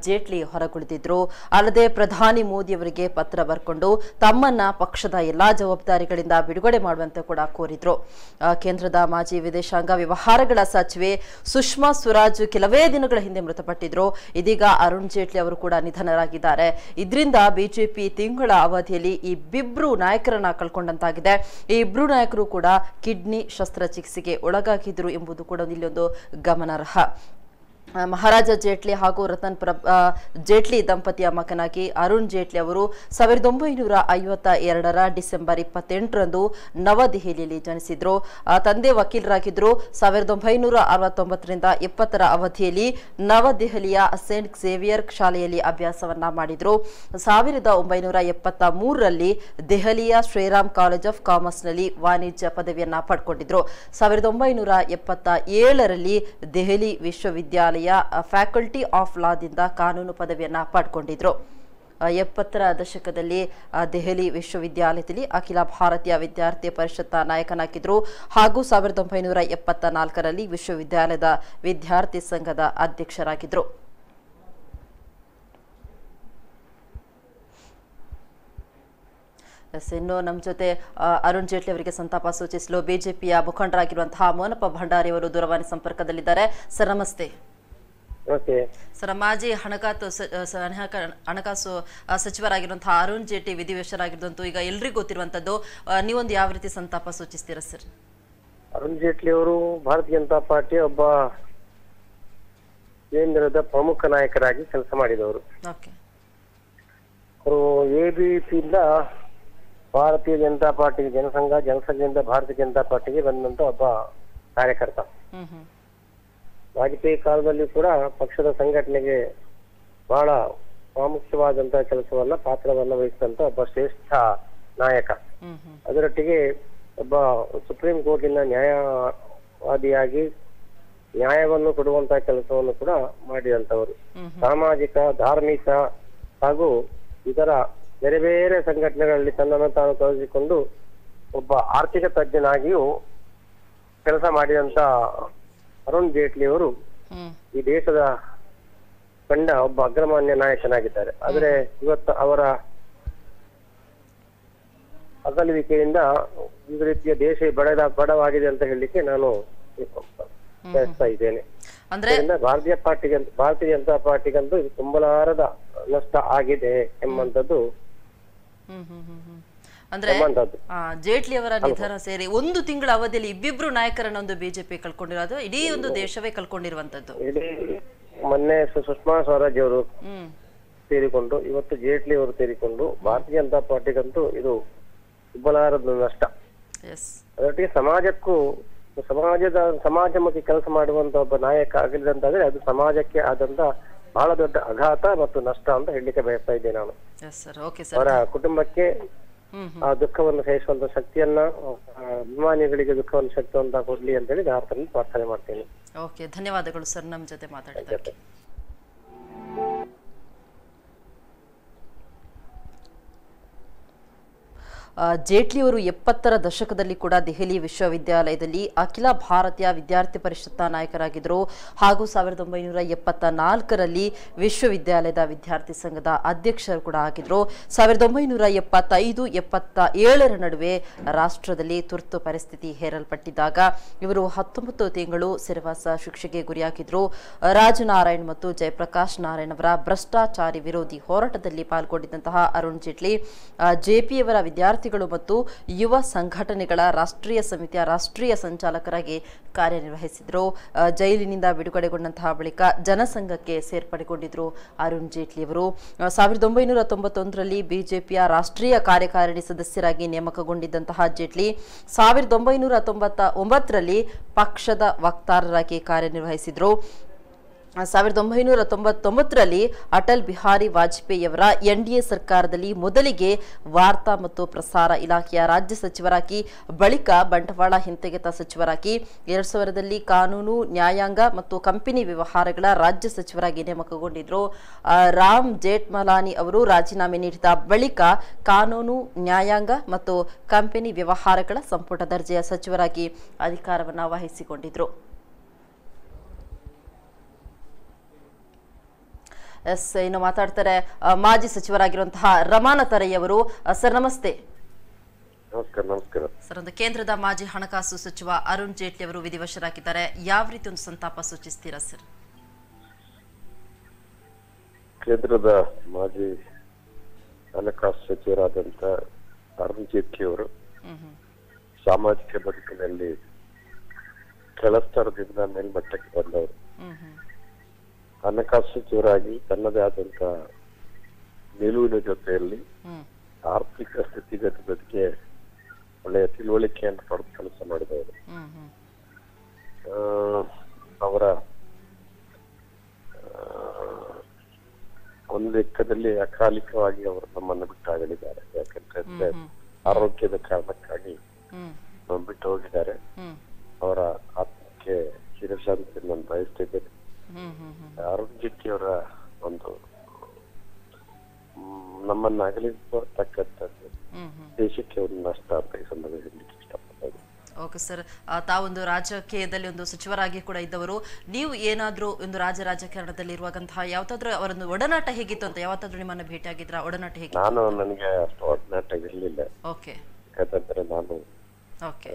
ಜೇಟ್ಲಿ ಹೊರಗುಳಿದಿದ್ರು. ಅಲ್ಲದೆ ಪ್ರಧಾನಿ ಮೋದಿ ಅವರಿಗೆ ಪತ್ರ ಬರ್ಕೊಂಡು ತಮ್ಮನ್ನ ಪಕ್ಷದ ಎಲ್ಲಾ ಜವಾಬ್ದಾರಿಗಳಿಂದ ಬಿಡುಗಡೆ ಮಾಡುವಂತೆ ಕೂಡ ಕೋರಿದ್ರು. ಕೇಂದ್ರದ ಮಾಜಿ ವಿದೇಶಾಂಗ ವ್ಯವಹಾರಗಳ ಸಚಿವೆ ಸುಷ್ಮಾ ಸ್ವರಾಜ್ ಕೆಲವೇ ದಿನಗಳ ಹಿಂದೆ ಮೃತಪಟ್ಟಿದ್ರು. ಇದೀಗ ಅರುಣ್ ಜೇಟ್ಲಿ ಅವರು ಕೂಡ ನಿಧನರಾಗಿದ್ದಾರೆ. ಇದರಿಂದ ಬಿಜೆಪಿ ತಿಂಗಳ ಅವಧಿಯಲ್ಲಿ ಈ ಇಬ್ರು ನಾಯಕರನ್ನ ಕಳ್ಕೊಂಡಂತಾಗಿದೆ. ಈ ಇಬ್ರು ನಾಯಕರು ಕೂಡ ಕಿಡ್ನಿ ಶಸ್ತ್ರಚಿಕಿತ್ಸೆಗೆ ಒಳಗಾಗಿದ್ರು ಎಂಬುದು ಕೂಡ ಇಲ್ಲೊಂದು ಗಮನಾರ್ಹ. ಮಹಾರಾಜ ಜೇಟ್ಲಿ ಹಾಗೂ ರತನ್ ಜೇಟ್ಲಿ ದಂಪತಿಯ ಮಗನಾಗಿ ಅರುಣ್ ಜೇಟ್ಲಿ ಅವರು 1952ರ ಡಿಸೆಂಬರ್ 28ರಂದು ನವದೆಹಲಿಯಲ್ಲಿ ಜನಿಸಿದ್ರು. ತಂದೆ ವಕೀಲರಾಗಿದ್ರು. 1969ರಿಂದ 70ರ ಅವಧಿಯಲ್ಲಿ ನವದೆಹಲಿಯ ಸೇಂಟ್ ಝೇವಿಯರ್ ಶಾಲೆಯಲ್ಲಿ ಅಭ್ಯಾಸವನ್ನ ಮಾಡಿದ್ರು. 1973ರಲ್ಲಿ ದೆಹಲಿಯ ಶ್ರೀರಾಮ್ ಕಾಲೇಜ್ ಆಫ್ ಕಾಮರ್ಸ್ನಲ್ಲಿ ವಾಣಿಜ್ಯ ಪದವಿಯನ್ನ ಪಡ್ಕೊಂಡಿದ್ರು. 1977ರಲ್ಲಿ ದೆಹಲಿ ವಿಶ್ವವಿದ್ಯಾಲಯ ಫ್ಯಾಕಲ್ಟಿ ಆಫ್ ಲಾದಿಂದ ಕಾನೂನು ಪದವಿಯನ್ನ ಪಡ್ಕೊಂಡಿದ್ರು. 70ರ ದಶಕದಲ್ಲಿ ದೆಹಲಿ ವಿಶ್ವವಿದ್ಯಾಲಯದಲ್ಲಿ ಅಖಿಲ ಭಾರತೀಯ ವಿದ್ಯಾರ್ಥಿ ಪರಿಷತ್ನ ನಾಯಕನಾಗಿದ್ರು ಹಾಗೂ 1974ರಲ್ಲಿ ವಿಶ್ವವಿದ್ಯಾಲಯದ ವಿದ್ಯಾರ್ಥಿ ಸಂಘದ ಅಧ್ಯಕ್ಷರಾಗಿದ್ರು. ಇನ್ನು ನಮ್ಮ ಜೊತೆ ಅರುಣ್ ಜೇಟ್ಲಿ ಅವರಿಗೆ ಸಂತಾಪ ಸೂಚಿಸಲು ಬಿಜೆಪಿಯ ಮುಖಂಡರಾಗಿರುವಂತಹ ಮೋನಪ್ಪ ಭಂಡಾರಿ ಅವರು ದೂರವಾಣಿ ಸಂಪರ್ಕದಲ್ಲಿದ್ದಾರೆ. ಸರ್ ನಮಸ್ತೆ. ಸರ್, ಮಾಜಿ ಹಣಕಾಸು ಸಚಿವರಾಗಿರುವಂತಹ ಅರುಣ್ ಜೇಟ್ಲಿ ವಿಧಿವಶರಾಗಿರುವಂತೂ ಈಗ ಎಲ್ರಿಗೂ ಗೊತ್ತಿರುವಂತದ್ದು. ನೀವೊಂದು ಯಾವ ರೀತಿ ಸಂತಾಪ ಸೂಚಿಸ್ತೀರಾ ಸರ್? ಅರುಣ್ ಜೇಟ್ಲಿ ಅವರು ಭಾರತೀಯ ಜನತಾ ಪಾರ್ಟಿಯ ಒಬ್ಬ ಕೇಂದ್ರದ ಪ್ರಮುಖ ನಾಯಕರಾಗಿ ಕೆಲಸ ಮಾಡಿದವರು. ಅವರು ಎಬಿಪಿಯಿಂದ ಭಾರತೀಯ ಜನತಾ ಪಾರ್ಟಿಗೆ ಜನಸಂಘದಿಂದ ಭಾರತೀಯ ಜನತಾ ಪಾರ್ಟಿಗೆ ಬಂದಂತ ಒಬ್ಬ ಕಾರ್ಯಕರ್ತ. ವಾಜಪೇಯಿ ಕಾಲದಲ್ಲಿ ಕೂಡ ಪಕ್ಷದ ಸಂಘಟನೆಗೆ ಬಹಳ ಪ್ರಾಮುಖ್ಯವಾದಂತಹ ಪಾತ್ರವನ್ನ ವಹಿಸಿದಂತ ಒಬ್ಬ ಶ್ರೇಷ್ಠ ನಾಯಕ. ಅದರೊಟ್ಟಿಗೆ ಒಬ್ಬ ಸುಪ್ರೀಂ ಕೋರ್ಟಿನ ನ್ಯಾಯವಾದಿಯಾಗಿ ನ್ಯಾಯವನ್ನು ಕೊಡುವಂತಹ ಕೆಲಸವನ್ನು ಕೂಡ ಮಾಡಿದಂತವರು. ಸಾಮಾಜಿಕ, ಧಾರ್ಮಿಕ ಹಾಗೂ ಇತರ ಬೇರೆ ಬೇರೆ ಸಂಘಟನೆಗಳಲ್ಲಿ ತನ್ನನ್ನು ತಾನು ತೊಡಗಿಸಿಕೊಂಡು ಒಬ್ಬ ಆರ್ಥಿಕ ತಜ್ಞನಾಗಿಯೂ ಕೆಲಸ ಮಾಡಿದಂತ ಅರುಣ್ ಜೇಟ್ಲಿ ಅವರು ಈ ದೇಶದ ಕಂಡ ಒಬ್ಬ ಅಗ್ರಮಾನ್ಯ ನಾಯಕನಾಗಿದ್ದಾರೆ. ಆದ್ರೆ ಇವತ್ತು ಅವರ ಅಗಲುವಿಕೆಯಿಂದ ಒಂದು ರೀತಿಯ ದೇಶ ಬಡವಾಗಿದೆ ಅಂತ ಹೇಳಲಿಕ್ಕೆ ನಾನು ಬಯಸ್ತಾ ಇದ್ದೇನೆ. ಭಾರತೀಯ ಜನತಾ ಪಾರ್ಟಿಗಂತೂ ಇದು ತುಂಬಲಾರದ ನಷ್ಟ ಆಗಿದೆ ಎಂಬಂತದ್ದು. ಅಂದ್ರೆ ಜೇಟ್ಲಿ ಅವರ ನಿಧನ ಸೇರಿ 1 ತಿಂಗಳ ಅವಧಿಯಲ್ಲಿ ಇಬ್ಬಿಬ್ರು ನಾಯಕರನ್ನ ಒಂದು ಬಿಜೆಪಿ ಕಳ್ಕೊಂಡಿರೋದು, ಇಡೀ ಒಂದು ದೇಶವೇ ಕಳ್ಕೊಂಡಿರುವಂತದ್ದು. ಮೊನ್ನೆ ಸುಷ್ಮಾ ಸ್ವರಾಜ್ ಅವರು ಸೇರಿಕೊಂಡು ಇವತ್ತು ಜೇಟ್ಲಿ ಅವರು ಸೇರಿಕೊಂಡು ಭಾರತೀಯ ಜನತಾ ಪಾರ್ಟಿಗಂತೂ ಇದು ತುಂಬಲಾರದ ನಷ್ಟ. ಅದರೊಟ್ಟಿಗೆ ಸಮಾಜಮುಖಿ ಕೆಲಸ ಮಾಡುವಂತ ಒಬ್ಬ ನಾಯಕ ಆಗಲಿದಂತಾದ್ರೆ ಅದು ಸಮಾಜಕ್ಕೆ ಆದಂತ ಬಹಳ ದೊಡ್ಡ ಆಘಾತ ಮತ್ತು ನಷ್ಟ ಅಂತ ಹೇಳಲಿಕ್ಕೆ ಬಯಸ್ತಾ ಇದ್ದೇನೆ ನಾನು. ಅವರ ಕುಟುಂಬಕ್ಕೆ ಆ ದುಃಖವನ್ನು ಸಹಿಸುವಂತ ಶಕ್ತಿಯನ್ನ, ಅಭಿಮಾನಿಗಳಿಗೆ ದುಃಖವನ್ನು ಶಕ್ತಿಯಂತ ಕೊಡ್ಲಿ ಅಂತ ಹೇಳಿ ನಾನು ಪ್ರಾರ್ಥನೆ ಮಾಡ್ತೇನೆ. ಓಕೆ, ಧನ್ಯವಾದಗಳು ಸರ್ ನಮ್ಮ ಜೊತೆ ಮಾತಾಡಿದ್ದಕ್ಕೆ. ಜೇಟ್ಲಿಯವರು 70ರ ದಶಕದಲ್ಲಿ ಕೂಡ ದೆಹಲಿ ವಿಶ್ವವಿದ್ಯಾಲಯದಲ್ಲಿ ಅಖಿಲ ಭಾರತೀಯ ವಿದ್ಯಾರ್ಥಿ ಪರಿಷತ್ನ ನಾಯಕರಾಗಿದ್ದರು ಹಾಗೂ 1974ರಲ್ಲಿ ವಿಶ್ವವಿದ್ಯಾಲಯದ ವಿದ್ಯಾರ್ಥಿ ಸಂಘದ ಅಧ್ಯಕ್ಷರು ಕೂಡ ಆಗಿದ್ರು. 1975-77ರ ನಡುವೆ ರಾಷ್ಟ್ರದಲ್ಲಿ ತುರ್ತು ಪರಿಸ್ಥಿತಿ ಹೇರಲ್ಪಟ್ಟಿದ್ದಾಗ ಇವರು 19 ತಿಂಗಳು ಸೆರೆವಾಸ ಶಿಕ್ಷೆಗೆ ಗುರಿಯಾಗಿದ್ರು. ರಾಜನಾರಾಯಣ್ ಮತ್ತು ಜಯಪ್ರಕಾಶ್ ನಾರಾಯಣ್ ಅವರ ಭ್ರಷ್ಟಾಚಾರಿ ವಿರೋಧಿ ಹೋರಾಟದಲ್ಲಿ ಪಾಲ್ಗೊಂಡಿದ್ದಂತಹ ಅರುಣ್ ಜೇಟ್ಲಿ ಜೆಪಿಯವರ ವಿದ್ಯಾರ್ಥಿಗಳು ಮತ್ತು ಯುವ ಸಂಘಟನೆಗಳ ರಾಷ್ಟ್ರೀಯ ಸಮಿತಿಯ ರಾಷ್ಟ್ರೀಯ ಸಂಚಾಲಕರಾಗಿ ಕಾರ್ಯನಿರ್ವಹಿಸಿದರು. ಜೈಲಿನಿಂದ ಬಿಡುಗಡೆಗೊಂಡಂತಹ ಬಳಿಕ ಜನಸಂಘಕ್ಕೆ ಸೇರ್ಪಡೆಗೊಂಡಿದ್ರು ಅರುಣ್ ಜೇಟ್ಲಿ ಅವರು. 1991ರಲ್ಲಿ ಬಿಜೆಪಿಯ ರಾಷ್ಟ್ರೀಯ ಕಾರ್ಯಕಾರಿಣಿ ಸದಸ್ಯರಾಗಿ ನೇಮಕಗೊಂಡಿದ್ದಂತಹ ಜೇಟ್ಲಿ 1999ರಲ್ಲಿ ಪಕ್ಷದ ವಕ್ತಾರರಾಗಿ ಕಾರ್ಯನಿರ್ವಹಿಸಿದ್ರು. 1999ರಲ್ಲಿ ಅಟಲ್ ಬಿಹಾರಿ ವಾಜಪೇಯಿಯವರ ಎನ್ಡಿಎ ಸರ್ಕಾರದಲ್ಲಿ ಮೊದಲಿಗೆ ವಾರ್ತಾ ಮತ್ತು ಪ್ರಸಾರ ಇಲಾಖೆಯ ರಾಜ್ಯ ಸಚಿವರಾಗಿ, ಬಳಿಕ ಬಂಡವಾಳ ಹಿಂತೆಗೆತ ಸಚಿವರಾಗಿ, 2000ರಲ್ಲಿ ಕಾನೂನು, ನ್ಯಾಯಾಂಗ ಮತ್ತು ಕಂಪನಿ ವ್ಯವಹಾರಗಳ ರಾಜ್ಯ ಸಚಿವರಾಗಿ ನೇಮಕಗೊಂಡಿದ್ರು. ರಾಮ್ ಜೇಠ್ಮಲಾನಿ ಅವರು ರಾಜೀನಾಮೆ ನೀಡಿದ ಬಳಿಕ ಕಾನೂನು, ನ್ಯಾಯಾಂಗ ಮತ್ತು ಕಂಪನಿ ವ್ಯವಹಾರಗಳ ಸಂಪುಟ ದರ್ಜೆಯ ಸಚಿವರಾಗಿ ಅಧಿಕಾರವನ್ನು ವಹಿಸಿಕೊಂಡಿದ್ರು. ಎಸ್, ಇನ್ನು ಮಾತಾಡ್ತಾರೆ ಮಾಜಿ ಸಚಿವರಾಗಿರುವಂತಹ ರಮಾನಾಥ ರೈ ಅವರು. ಸರ್ ನಮಸ್ತೆ. ನಮಸ್ಕಾರ ಸರ್, ಒಂದು ಕೇಂದ್ರದ ಮಾಜಿ ಹಣಕಾಸು ಸಚಿವ ಅರುಣ್ ಜೇಟ್ಲಿ ಅವರು ವಿಧಿವಶರಾಗಿದ್ದಾರೆ. ಯಾವ ರೀತಿ ಒಂದು ಸಂತಾಪ ಸೂಚಿಸ್ತೀರಾ ಸರ್? ಕೇಂದ್ರದ ಮಾಜಿ ಹಣಕಾಸು ಸಚಿವರಾದಂತ ಅರುಣ್ ಜೇಟ್ಲಿ ಅವರು ಸಾಮಾಜಿಕ ಬದುಕಿನಲ್ಲಿ ಕೆಳಸ್ತರದಿಂದ ಮೇಲ್ಮಟ್ಟಕ್ಕೆ ಬಂದವರು. ಹಣಕಾಸು ಸಚಿವರಾಗಿ ತನ್ನದೇ ಆದಂತ ನಿಲುವಿನ ಜೊತೆಯಲ್ಲಿ ಆರ್ಥಿಕ ಸ್ಥಿತಿಗತಿ ಬಗ್ಗೆ ಒಳ್ಳೆಯ ತಿಳುವಳಿಕೆಯನ್ನು ಪಡೆದು ಕೆಲಸ ಮಾಡಿದವರು. ಅವರ ಒಂದು ಲೆಕ್ಕದಲ್ಲಿ ಅಕಾಲಿಕವಾಗಿ ಅವರು ನಮ್ಮನ್ನು ಬಿಟ್ಟಾಗಲಿದ್ದಾರೆ. ಯಾಕಂತಂದ್ರೆ ಆರೋಗ್ಯದ ಕಾರಣಕ್ಕಾಗಿ ಬಿಟ್ಟು ಹೋಗಿದ್ದಾರೆ. ಅವರ ಆತ್ಮಕ್ಕೆ ಚಿರಶಾಂತಿ ನಾನು ಬಯಸ್ತಿದ್ದೇನೆ. ಅರುಣ್ ಜೇಟ್ಲಿ ಅವರ ಒಂದು ನಮ್ಮನ್ನ ಅಗಲಿರ್ತಕ್ಕಂಥದ್ದು ದೇಶಕ್ಕೆ ಒಂದು ನಷ್ಟ ಅಂತ ಈ ಸಂದರ್ಭದಲ್ಲಿ ಹೇಳಲಿಕ್ಕೆ ಇಷ್ಟಪಡ್ತಾರೆ. ಓಕೆ ಸರ್, ತಾವೊಂದು ರಾಜಕೀಯದಲ್ಲಿ ಒಂದು ಸಚಿವರಾಗಿ ಕೂಡ ಇದ್ದವರು. ನೀವು ಏನಾದ್ರೂ ಒಂದು ರಾಜಕಾರಣದಲ್ಲಿ ಇರುವಾಗಂತಹ ಯಾವತ್ತಾದ್ರೂ ಅವರೊಂದು ಒಡನಾಟ ಹೇಗಿತ್ತು ಅಂತ ಯಾವತ್ತಾದ್ರೂ ನಿಮ್ಮನ್ನ ಭೇಟಿಯಾಗಿದ್ರ? ಒಡನಾಟ ಹೇಗೆ? ನನಗೆ ಅಷ್ಟು ಒಡನಾಟ ಇರಲಿಲ್ಲ. ಓಕೆ. ಯಾಕಂದ್ರೆ ನಾನು ಓಕೆ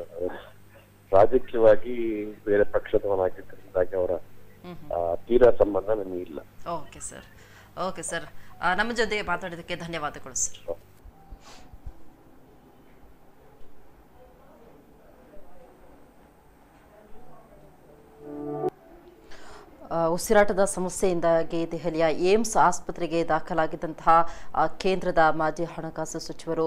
ರಾಜಕೀಯವಾಗಿ ಬೇರೆ ಪಕ್ಷದವನಾಗಿದ್ದರಿಂದಾಗಿ ಅವರ ತೀರಾ ಸಂಬಂಧ ನನಗೆ ಇಲ್ಲ. Okay sir. ಓಕೆ ಸರ್, ನಮ್ಮ ಜೊತೆ ಮಾತಾಡಿದಕ್ಕೆ ಧನ್ಯವಾದಗಳು ಸರ್. ಉಸಿರಾಟದ ಸಮಸ್ಯೆಯಿಂದಾಗಿ ದೆಹಲಿಯ ಏಮ್ಸ್ ಆಸ್ಪತ್ರೆಗೆ ದಾಖಲಾಗಿದ್ದಂತಹ ಕೇಂದ್ರದ ಮಾಜಿ ಹಣಕಾಸು ಸಚಿವರು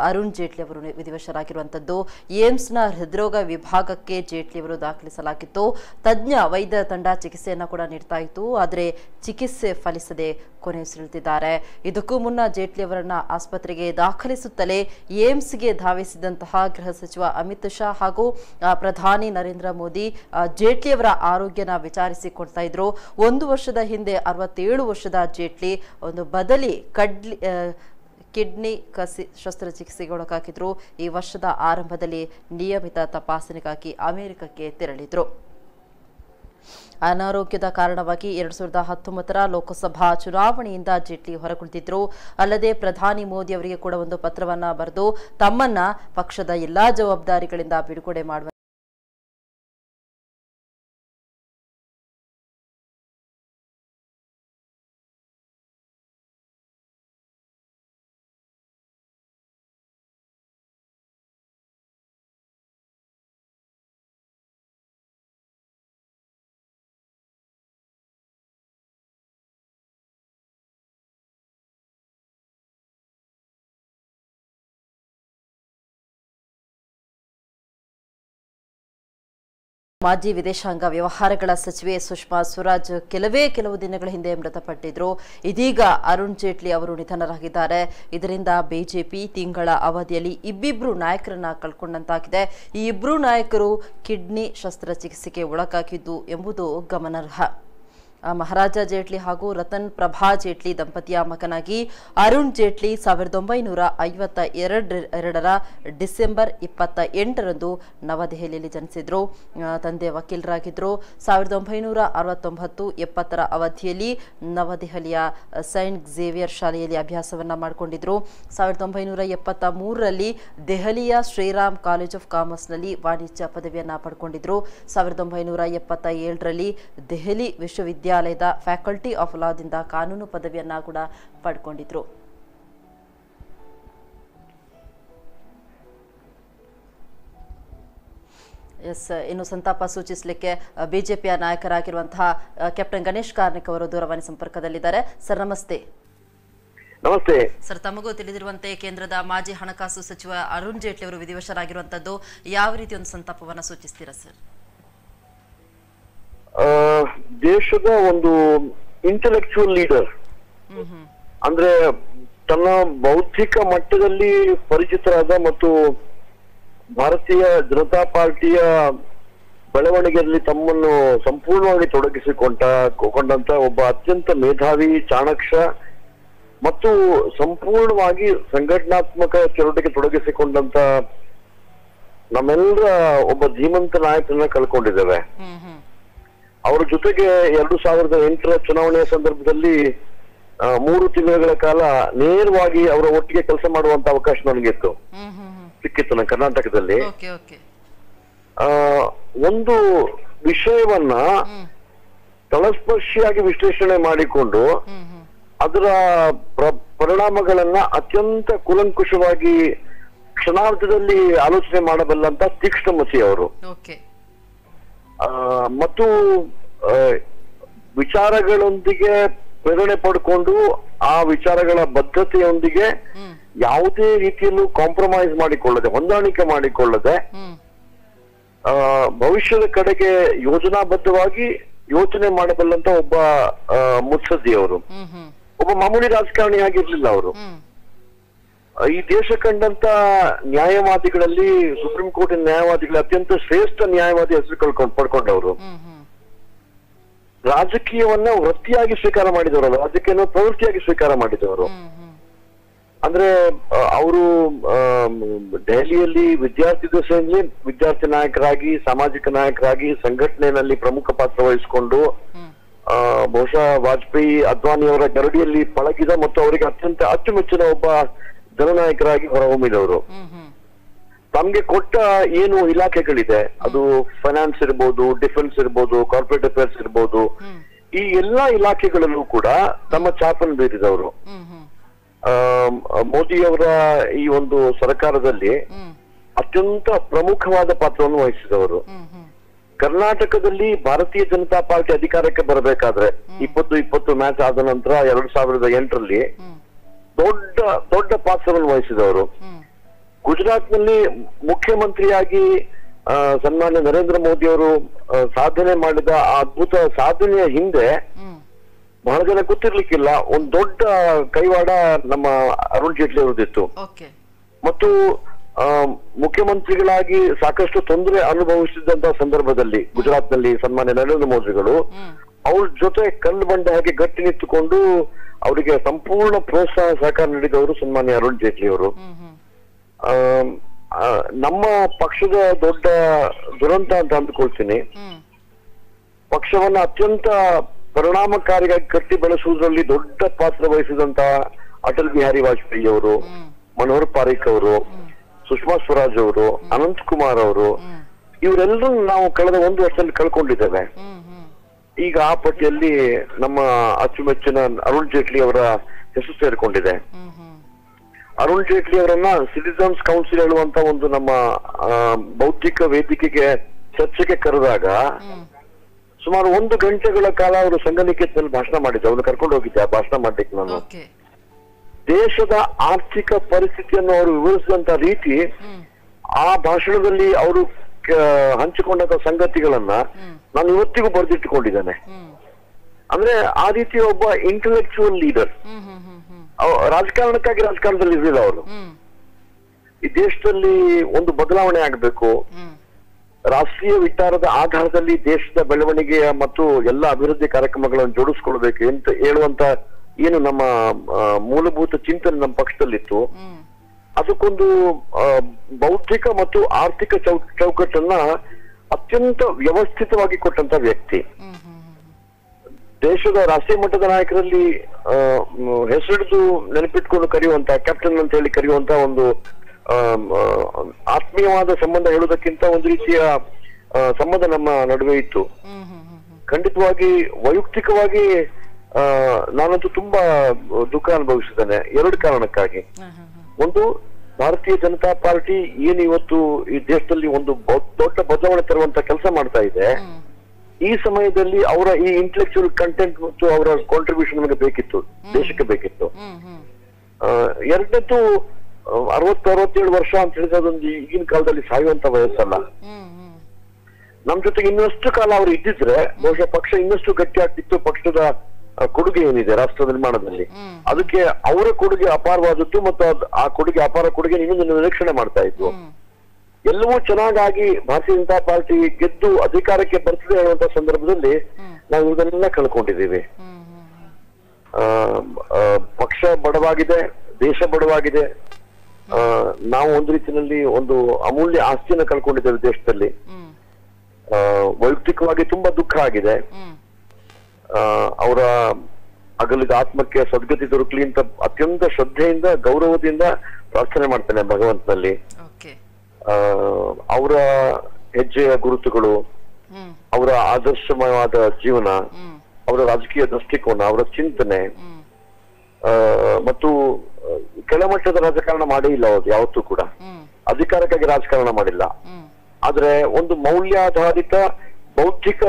ಅರುಣ್ ಜೇಟ್ಲಿ ಅವರು ವಿಧಿವಶರಾಗಿರುವಂಥದ್ದು. ಏಮ್ಸ್ನ ಹೃದ್ರೋಗ ವಿಭಾಗಕ್ಕೆ ಜೇಟ್ಲಿ ಅವರು ದಾಖಲಿಸಲಾಗಿತ್ತು. ತಜ್ಞ ವೈದ್ಯ ತಂಡ ಚಿಕಿತ್ಸೆಯನ್ನು ಕೂಡ ನೀಡ್ತಾ ಇತ್ತು. ಆದರೆ ಚಿಕಿತ್ಸೆ ಫಲಿಸದೆ ಕೊನೆಯುಸಿರೆಳೆದಿದ್ದಾರೆ. ಇದಕ್ಕೂ ಮುನ್ನ ಜೇಟ್ಲಿ ಅವರನ್ನ ಆಸ್ಪತ್ರೆಗೆ ದಾಖಲಿಸುತ್ತಲೇ ಏಮ್ಸ್ಗೆ ಧಾವಿಸಿದಂತಹ ಗೃಹ ಸಚಿವ ಅಮಿತ್ ಶಾ ಹಾಗೂ ಪ್ರಧಾನಿ ನರೇಂದ್ರ ಮೋದಿ ಜೇಟ್ಲಿ ಅವರ ಆರೋಗ್ಯನ ವಿಚಾರಿಸಿಕೊಳ್ತಾ ಇದ್ರು. 1 ವರ್ಷದ ಹಿಂದೆ 67 ವರ್ಷದ ಜೇಟ್ಲಿ ಒಂದು ಬದಲಿ ಕಿಡ್ನಿ ಕಸಿ ಶಸ್ತ್ರಚಿಕಿತ್ಸೆಗೆ ಒಳಗಾಗಿದ್ರು. ಈ ವರ್ಷದ ಆರಂಭದಲ್ಲಿ ನಿಯಮಿತ ತಪಾಸಣೆಗಾಗಿ ಅಮೆರಿಕಕ್ಕೆ ತೆರಳಿದ್ರು. ಅನಾರೋಗ್ಯದ ಕಾರಣವಾಗಿ 2019ರ ಲೋಕಸಭಾ ಚುನಾವಣೆಯಿಂದ ಜೇಟ್ಲಿ ಹೊರಗುಳಿದಿದ್ರು. ಅಲ್ಲದೆ ಪ್ರಧಾನಿ ಮೋದಿ ಅವರಿಗೆ ಕೂಡ ಒಂದು ಪತ್ರವನ್ನ ಬರೆದು ತಮ್ಮನ್ನ ಪಕ್ಷದ ಎಲ್ಲಾ ಜವಾಬ್ದಾರಿಗಳಿಂದ ಬಿಡುಗಡೆ ಮಾಡುವ ಮಾಜಿ ವಿದೇಶಾಂಗ ವ್ಯವಹಾರಗಳ ಸಚಿವೆ ಸುಷ್ಮಾ ಸ್ವರಾಜ್ ಕೆಲವು ದಿನಗಳ ಹಿಂದೆ ಮೃತಪಟ್ಟಿದ್ರು. ಇದೀಗ ಅರುಣ್ ಜೇಟ್ಲಿ ಅವರು ನಿಧನರಾಗಿದ್ದಾರೆ. ಇದರಿಂದ ಬಿಜೆಪಿ ತಿಂಗಳ ಅವಧಿಯಲ್ಲಿ ಇಬ್ಬಿಬ್ರು ನಾಯಕರನ್ನ ಕಳ್ಕೊಂಡಂತಾಗಿದೆ. ಈ ಇಬ್ರು ನಾಯಕರು ಕಿಡ್ನಿ ಶಸ್ತ್ರಚಿಕಿತ್ಸೆಗೆ ಒಳಗಾಗಿದ್ದು ಎಂಬುದು ಗಮನಾರ್ಹ. ಮಹಾರಾಜ ಜೇಟ್ಲಿ ಹಾಗೂ ರತನ್ ಪ್ರಭಾ ಜೇಟ್ಲಿ ದಂಪತಿಯ ಮಗನಾಗಿ ಅರುಣ್ ಜೇಟ್ಲಿ 1952ರ ಡಿಸೆಂಬರ್ 28ರಂದು ನವದೆಹಲಿಯಲ್ಲಿ ಜನಿಸಿದ್ರು. ತಂದೆ ವಕೀಲರಾಗಿದ್ದರು. 1969-70ರ ಅವಧಿಯಲ್ಲಿ ನವದೆಹಲಿಯ ಸೈಂಟ್ ಝೇವಿಯರ್ ಶಾಲೆಯಲ್ಲಿ ಅಭ್ಯಾಸವನ್ನ ಮಾಡಿಕೊಂಡಿದ್ರು. 1973ರಲ್ಲಿ ದೆಹಲಿಯ ಶ್ರೀರಾಮ್ ಕಾಲೇಜ್ ಆಫ್ ಕಾಮರ್ಸ್ನಲ್ಲಿ ವಾಣಿಜ್ಯ ಪದವಿಯನ್ನ ಪಡ್ಕೊಂಡಿದ್ರು. 1977ರಲ್ಲಿ ದೆಹಲಿ ವಿಶ್ವವಿದ್ಯಾಲಯದ ಫ್ಯಾಕಲ್ಟಿ ಆಫ್ ಲಾದಿಂದ ಕಾನೂನು ಪದವಿಯನ್ನ ಕೂಡ ಪಡ್ಕೊಂಡಿದ್ರು. ಇನ್ನು ಸಂತಾಪ ಸೂಚಿಸಲಿಕ್ಕೆ ಬಿಜೆಪಿಯ ನಾಯಕರಾಗಿರುವಂತಹ ಕ್ಯಾಪ್ಟನ್ ಗಣೇಶ್ ಕಾರ್ಣಿಕ್ ಅವರು ದೂರವಾಣಿ ಸಂಪರ್ಕದಲ್ಲಿದ್ದಾರೆ. ಸರ್ ನಮಸ್ತೆ. ನಮಸ್ತೆ ಸರ್, ತಮಗೂ ತಿಳಿದಿರುವಂತೆ ಕೇಂದ್ರದ ಮಾಜಿ ಹಣಕಾಸು ಸಚಿವ ಅರುಣ್ ಜೇಟ್ಲಿ ಅವರು ವಿಧಿವಶರಾಗಿರುವಂತದ್ದು, ಯಾವ ರೀತಿ ಒಂದು ಸಂತಾಪವನ್ನ ಸೂಚಿಸ್ತೀರಾ ಸರ್? ದೇಶದ ಒಂದು ಇಂಟೆಲೆಕ್ಚುಯಲ್ ಲೀಡರ್, ಅಂದ್ರೆ ತನ್ನ ಬೌದ್ಧಿಕ ಮಟ್ಟದಲ್ಲಿ ಪರಿಚಿತರಾದ ಮತ್ತು ಭಾರತೀಯ ಜನತಾ ಪಾರ್ಟಿಯ ಬೆಳವಣಿಗೆಯಲ್ಲಿ ತಮ್ಮನ್ನು ಸಂಪೂರ್ಣವಾಗಿ ತೊಡಗಿಸಿಕೊಂಡಂತ ಒಬ್ಬ ಅತ್ಯಂತ ಮೇಧಾವಿ, ಚಾಣಕ್ಷ ಮತ್ತು ಸಂಪೂರ್ಣವಾಗಿ ಸಂಘಟನಾತ್ಮಕ ಚಟುವಟಿಕೆ ತೊಡಗಿಸಿಕೊಂಡಂತ ನಮ್ಮೆಲ್ಲರ ಒಬ್ಬ ಧೀಮಂತ ನಾಯಕರನ್ನ ಕಳ್ಕೊಂಡಿದ್ದೇವೆ. ಅವರ ಜೊತೆಗೆ 2008ರ ಚುನಾವಣೆಯ ಸಂದರ್ಭದಲ್ಲಿ 3 ತಿಂಗಳ ಕಾಲ ನೇರವಾಗಿ ಅವರ ಒಟ್ಟಿಗೆ ಕೆಲಸ ಮಾಡುವಂತ ಅವಕಾಶ ನನಗಿತ್ತು, ಸಿಕ್ಕಿತ್ತು ನನ್ನ ಕರ್ನಾಟಕದಲ್ಲಿ. ಒಂದು ವಿಷಯವನ್ನ ತಳಸ್ಪರ್ಶಿಯಾಗಿ ವಿಶ್ಲೇಷಣೆ ಮಾಡಿಕೊಂಡು ಅದರ ಪರಿಣಾಮಗಳನ್ನ ಅತ್ಯಂತ ಕೂಲಂಕುಷವಾಗಿ ಕ್ಷಣಾರ್ಧದಲ್ಲಿ ಆಲೋಚನೆ ಮಾಡಬಲ್ಲಂತ ತೀಕ್ಷ್ಣಮತಿ ಅವರು. ಮತ್ತು ವಿಚಾರಗಳೊಂದಿಗೆ ಪ್ರೇರಣೆ ಪಡ್ಕೊಂಡು ಆ ವಿಚಾರಗಳ ಬದ್ಧತೆಯೊಂದಿಗೆ ಯಾವುದೇ ರೀತಿಯಲ್ಲೂ ಕಾಂಪ್ರಮೈಸ್ ಮಾಡಿಕೊಳ್ಳದೆ, ಹೊಂದಾಣಿಕೆ ಮಾಡಿಕೊಳ್ಳದೆ ಭವಿಷ್ಯದ ಕಡೆಗೆ ಯೋಜನಾಬದ್ಧವಾಗಿ ಯೋಚನೆ ಮಾಡಬಲ್ಲಂತ ಒಬ್ಬ ಮುತ್ಸದ್ದಿಯವರು. ಒಬ್ಬ ಮಾಮೂಲಿ ರಾಜಕಾರಣಿಯಾಗಿರ್ಲಿಲ್ಲ ಅವರು. ಈ ದೇಶ ಕಂಡಂತ ನ್ಯಾಯವಾದಿಗಳಲ್ಲಿ, ಸುಪ್ರೀಂ ಕೋರ್ಟಿನ ನ್ಯಾಯವಾದಿಗಳ ಅತ್ಯಂತ ಶ್ರೇಷ್ಠ ನ್ಯಾಯವಾದಿ ಹೆಸರು ಪಡ್ಕೊಂಡವರು. ರಾಜಕೀಯವನ್ನ ವೃತ್ತಿಯಾಗಿ ಸ್ವೀಕಾರ ಮಾಡಿದವರಲ್ಲ, ರಾಜಕೀಯ ಪ್ರವೃತ್ತಿಯಾಗಿ ಸ್ವೀಕಾರ ಮಾಡಿದವರು. ಅಂದ್ರೆ ಅವರು ದೆಹಲಿಯಲ್ಲಿ ವಿದ್ಯಾರ್ಥಿ ದಶೆಯಲ್ಲಿ ವಿದ್ಯಾರ್ಥಿ ನಾಯಕರಾಗಿ, ಸಾಮಾಜಿಕ ನಾಯಕರಾಗಿ, ಸಂಘಟನೆಯಲ್ಲಿ ಪ್ರಮುಖ ಪಾತ್ರ ವಹಿಸಿಕೊಂಡು ಬಹುಶಃ ವಾಜಪೇಯಿ, ಅದ್ವಾನಿಯವರ ಗರಡಿಯಲ್ಲಿ ಪಳಗಿದ ಮತ್ತು ಅವರಿಗೆ ಅತ್ಯಂತ ಅಚ್ಚುಮೆಚ್ಚಿನ ಒಬ್ಬ ಜನನಾಯಕರಾಗಿ ಹೊರಹೊಮ್ಮಿದವರು. ತಮ್ಗೆ ಕೊಟ್ಟ ಏನು ಇಲಾಖೆಗಳಿದೆ, ಅದು ಫೈನಾನ್ಸ್ ಇರ್ಬೋದು, ಡಿಫೆನ್ಸ್ ಇರ್ಬೋದು, ಕಾರ್ಪೊರೇಟ್ ಅಫೇರ್ಸ್ ಇರ್ಬೋದು, ಈ ಎಲ್ಲಾ ಇಲಾಖೆಗಳಲ್ಲೂ ಕೂಡ ತಮ್ಮ ಛಾಪನ್ನು ಬೀರಿದವರು. ಮೋದಿಯವರ ಈ ಒಂದು ಸರ್ಕಾರದಲ್ಲಿ ಅತ್ಯಂತ ಪ್ರಮುಖವಾದ ಪಾತ್ರವನ್ನು ವಹಿಸಿದವರು. ಕರ್ನಾಟಕದಲ್ಲಿ ಭಾರತೀಯ ಜನತಾ ಪಾರ್ಟಿ ಅಧಿಕಾರಕ್ಕೆ ಬರಬೇಕಾದ್ರೆ 2020 ಮ್ಯಾಚ್ ಆದ ನಂತರ 2008ರಲ್ಲಿ ದೊಡ್ಡ ಪಾತ್ರವನ್ನು ವಹಿಸಿದವರು. ಗುಜರಾತ್ ನಲ್ಲಿ ಮುಖ್ಯಮಂತ್ರಿಯಾಗಿ ಸನ್ಮಾನ್ಯ ನರೇಂದ್ರ ಮೋದಿ ಅವರು ಸಾಧನೆ ಮಾಡಿದ ಆ ಅದ್ಭುತ ಸಾಧನೆಯ ಹಿಂದೆ ಬಹಳ ಜನ ಗೊತ್ತಿರ್ಲಿಕ್ಕಿಲ್ಲ, ಒಂದು ದೊಡ್ಡ ಕೈವಾಡ ನಮ್ಮ ಅರುಣ್ ಜೇಟ್ಲಿ ಅವರದಿತ್ತು. ಮತ್ತು ಮುಖ್ಯಮಂತ್ರಿಗಳಾಗಿ ಸಾಕಷ್ಟು ತೊಂದರೆ ಅನುಭವಿಸಿದಂತಹ ಸಂದರ್ಭದಲ್ಲಿ ಗುಜರಾತ್ ನಲ್ಲಿ ಸನ್ಮಾನ್ಯ ನರೇಂದ್ರ ಮೋದಿಗಳು ಅವ್ರ ಜೊತೆ ಕಲ್ಲು ಬಂಡೆ ಹಾಗೆ ಗಟ್ಟಿ ನಿಂತುಕೊಂಡು ಅವರಿಗೆ ಸಂಪೂರ್ಣ ಪ್ರೋತ್ಸಾಹ ಸಹಕಾರ ನೀಡಿದವರು ಸನ್ಮಾನ್ಯ ಅರುಣ್ ಜೇಟ್ಲಿ ಅವರು. ನಮ್ಮ ಪಕ್ಷದ ದೊಡ್ಡ ದುರಂತ ಅಂತ ಅಂದ್ಕೊಳ್ತೀನಿ. ಪಕ್ಷವನ್ನ ಅತ್ಯಂತ ಪರಿಣಾಮಕಾರಿಯಾಗಿ ಕಟ್ಟಿ ಬೆಳೆಸುವುದರಲ್ಲಿ ದೊಡ್ಡ ಪಾತ್ರ ವಹಿಸಿದಂತ ಅಟಲ್ ಬಿಹಾರಿ ವಾಜಪೇಯಿ ಅವರು, ಮನೋಹರ್ ಪಾರಿಕ್ ಅವರು, ಸುಷ್ಮಾ ಸ್ವರಾಜ್ ಅವರು, ಅನಂತ್ ಕುಮಾರ್ ಅವರು, ಇವರೆಲ್ಲರೂ ನಾವು ಕಳೆದ 1 ವರ್ಷದಲ್ಲಿ ಕಳ್ಕೊಂಡಿದ್ದೇವೆ. ಈಗ ಆ ಪಟ್ಟಿಯಲ್ಲಿ ನಮ್ಮ ಅಚ್ಚುಮೆಚ್ಚಿನ ಅರುಣ್ ಜೇಟ್ಲಿ ಅವರ ಹೆಸರು ಸೇರಿಕೊಂಡಿದೆ. ಅರುಣ್ ಜೇಟ್ಲಿ ಅವರನ್ನ ಸಿಟಿಜನ್ಸ್ ಕೌನ್ಸಿಲ್ ಹೇಳುವಂತ ಒಂದು ನಮ್ಮ ಬೌದ್ಧಿಕ ವೇದಿಕೆಗೆ ಚರ್ಚೆಗೆ ಕರೆದಾಗ ಸುಮಾರು 1 ಗಂಟೆಗಳ ಕಾಲ ಅವರು ಸಂಘನಿಕೇತನಲ್ಲಿ ಭಾಷಣ ಮಾಡಿದ್ದೆ. ಅವ್ರನ್ನ ಕರ್ಕೊಂಡು ಹೋಗಿದ್ದೆ ಆ ಭಾಷಣ ಮಾಡ್ಲಿಕ್ಕೆ ನಾನು. ದೇಶದ ಆರ್ಥಿಕ ಪರಿಸ್ಥಿತಿಯನ್ನು ಅವರು ವಿವರಿಸಿದಂತ ರೀತಿ, ಆ ಭಾಷಣದಲ್ಲಿ ಅವರು ಹಂಚಿಕೊಂಡಂತ ಸಂಗತಿಗಳನ್ನ ನಾನು ಇವತ್ತಿಗೂ ಬರೆದಿಟ್ಟುಕೊಂಡಿದ್ದೇನೆ. ಅಂದ್ರೆ ಆ ರೀತಿಯ ಒಬ್ಬ ಇಂಟೆಲೆಕ್ಚುಯಲ್ ಲೀಡರ್. ರಾಜಕಾರಣಕ್ಕಾಗಿ ರಾಜಕಾರಣದಲ್ಲಿ ಇರಲಿಲ್ಲ ಅವರು. ಈ ದೇಶದಲ್ಲಿ ಒಂದು ಬದಲಾವಣೆ ಆಗ್ಬೇಕು, ರಾಷ್ಟ್ರೀಯ ವಿಚಾರದ ಆಧಾರದಲ್ಲಿ ದೇಶದ ಬೆಳವಣಿಗೆಯ ಮತ್ತು ಎಲ್ಲ ಅಭಿವೃದ್ಧಿ ಕಾರ್ಯಕ್ರಮಗಳನ್ನು ಜೋಡಿಸ್ಕೊಳ್ಬೇಕು ಅಂತ ಹೇಳುವಂತ ಏನು ನಮ್ಮ ಮೂಲಭೂತ ಚಿಂತನೆ ನಮ್ಮ ಪಕ್ಷದಲ್ಲಿತ್ತು, ಅದಕ್ಕೊಂದು ಬೌದ್ಧಿಕ ಮತ್ತು ಆರ್ಥಿಕ ಚೌಕಟ್ಟನ್ನ ಅತ್ಯಂತ ವ್ಯವಸ್ಥಿತವಾಗಿ ಕೊಟ್ಟಂತ ವ್ಯಕ್ತಿ. ದೇಶದ ರಾಷ್ಟ್ರೀಯ ಮಟ್ಟದ ನಾಯಕರಲ್ಲಿ ಹೆಸರಿಡಿದು ನೆನಪಿಟ್ಕೊಂಡು ಕರೆಯುವಂತ ಕ್ಯಾಪ್ಟನ್ ಅಂತ ಹೇಳಿ ಕರೆಯುವಂತ ಒಂದು ಆತ್ಮೀಯವಾದ ಸಂಬಂಧ ಹೇಳುವುದಕ್ಕಿಂತ ಒಂದು ರೀತಿಯ ಸಂಬಂಧ ನಮ್ಮ ನಡುವೆ ಇತ್ತು. ಖಂಡಿತವಾಗಿ ವೈಯಕ್ತಿಕವಾಗಿ ನಾನಂತೂ ತುಂಬಾ ದುಃಖ ಅನುಭವಿಸಿದ್ದೇನೆ 2 ಕಾರಣಕ್ಕಾಗಿ. ಒಂದು, ಭಾರತೀಯ ಜನತಾ ಪಾರ್ಟಿ ಏನು ಇವತ್ತು ಈ ದೇಶದಲ್ಲಿ ಒಂದು ದೊಡ್ಡ ಬದಲಾವಣೆ ತರುವಂತ ಕೆಲಸ ಮಾಡ್ತಾ ಇದೆ, ಈ ಸಮಯದಲ್ಲಿ ಅವರ ಈ ಇಂಟೆಲೆಕ್ಚುಯಲ್ ಕಂಟೆಂಟ್ ಮತ್ತು ಅವರ ಕಾಂಟ್ರಿಬ್ಯೂಷನ್ ನಮಗೆ ಬೇಕಿತ್ತು, ದೇಶಕ್ಕೆ ಬೇಕಿತ್ತು. ಎರಡನೇದು, 60-67 ವರ್ಷ ಅಂತ ಹೇಳಿದ್ರೆ ಅದೊಂದು ಈಗಿನ ಕಾಲದಲ್ಲಿ ಸಾಯುವಂತ ವಯಸ್ಸಲ್ಲ. ನಮ್ ಜೊತೆಗೆ ಇನ್ನಷ್ಟು ಕಾಲ ಅವ್ರು ಇದ್ದಿದ್ರೆ ಬಹುಶಃ ಪಕ್ಷ ಇನ್ನಷ್ಟು ಗಟ್ಟಿ ಆಗ್ತಿತ್ತು. ಪಕ್ಷದ ಕೊಡುಗೆ ಏನಿದೆ ರಾಷ್ಟ್ರ ನಿರ್ಮಾಣದಲ್ಲಿ, ಅದಕ್ಕೆ ಅವರ ಕೊಡುಗೆ ಅಪಾರವಾದದ್ದು ಮತ್ತು ಆ ಕೊಡುಗೆ ಅಪಾರ ಕೊಡುಗೆ ಇನ್ನೊಂದು ನಿರೀಕ್ಷಣೆ ಮಾಡ್ತಾ ಇದ್ವು. ಎಲ್ಲವೂ ಚೆನ್ನಾಗಿ ಭಾರತೀಯ ಜನತಾ ಪಾರ್ಟಿ ಗೆದ್ದು ಅಧಿಕಾರಕ್ಕೆ ಬರ್ತದೆ ಹೇಳುವಂತ ಸಂದರ್ಭದಲ್ಲಿ ನಾವು ಇದನ್ನೆಲ್ಲ ಕಳ್ಕೊಂಡಿದ್ದೀವಿ. ಪಕ್ಷ ಬಡವಾಗಿದೆ, ದೇಶ ಬಡವಾಗಿದೆ. ನಾವು ಒಂದು ರೀತಿಯಲ್ಲಿ ಒಂದು ಅಮೂಲ್ಯ ಆಸ್ತಿಯನ್ನು ಕಳ್ಕೊಂಡಿದ್ದೇವೆ ದೇಶದಲ್ಲಿ. ವೈಯಕ್ತಿಕವಾಗಿ ತುಂಬಾ ದುಃಖ ಆಗಿದೆ. ಅವರ ಅಗಲಿದ ಆತ್ಮಕ್ಕೆ ಸದ್ಗತಿ ದೊರಕಲಿ ಅಂತ ಅತ್ಯಂತ ಶ್ರದ್ಧೆಯಿಂದ ಗೌರವದಿಂದ ಪ್ರಾರ್ಥನೆ ಮಾಡ್ತೇನೆ ಭಗವಂತನಲ್ಲಿ. ಅವರ ಹೆಜ್ಜೆಯ ಗುರುತುಗಳು, ಅವರ ಆದರ್ಶಮಯವಾದ ಜೀವನ, ಅವರ ರಾಜಕೀಯ ದೃಷ್ಟಿಕೋನ, ಅವರ ಚಿಂತನೆ ಮತ್ತು ಕೆಳಮಟ್ಟದ ರಾಜಕಾರಣ ಮಾಡೇ ಇಲ್ಲ ಅವರು ಯಾವತ್ತೂ ಕೂಡ. ಅಧಿಕಾರಕ್ಕಾಗಿ ರಾಜಕಾರಣ ಮಾಡಿಲ್ಲ. ಆದ್ರೆ ಒಂದು ಮೌಲ್ಯಾಧಾರಿತ ಬೌದ್ಧಿಕ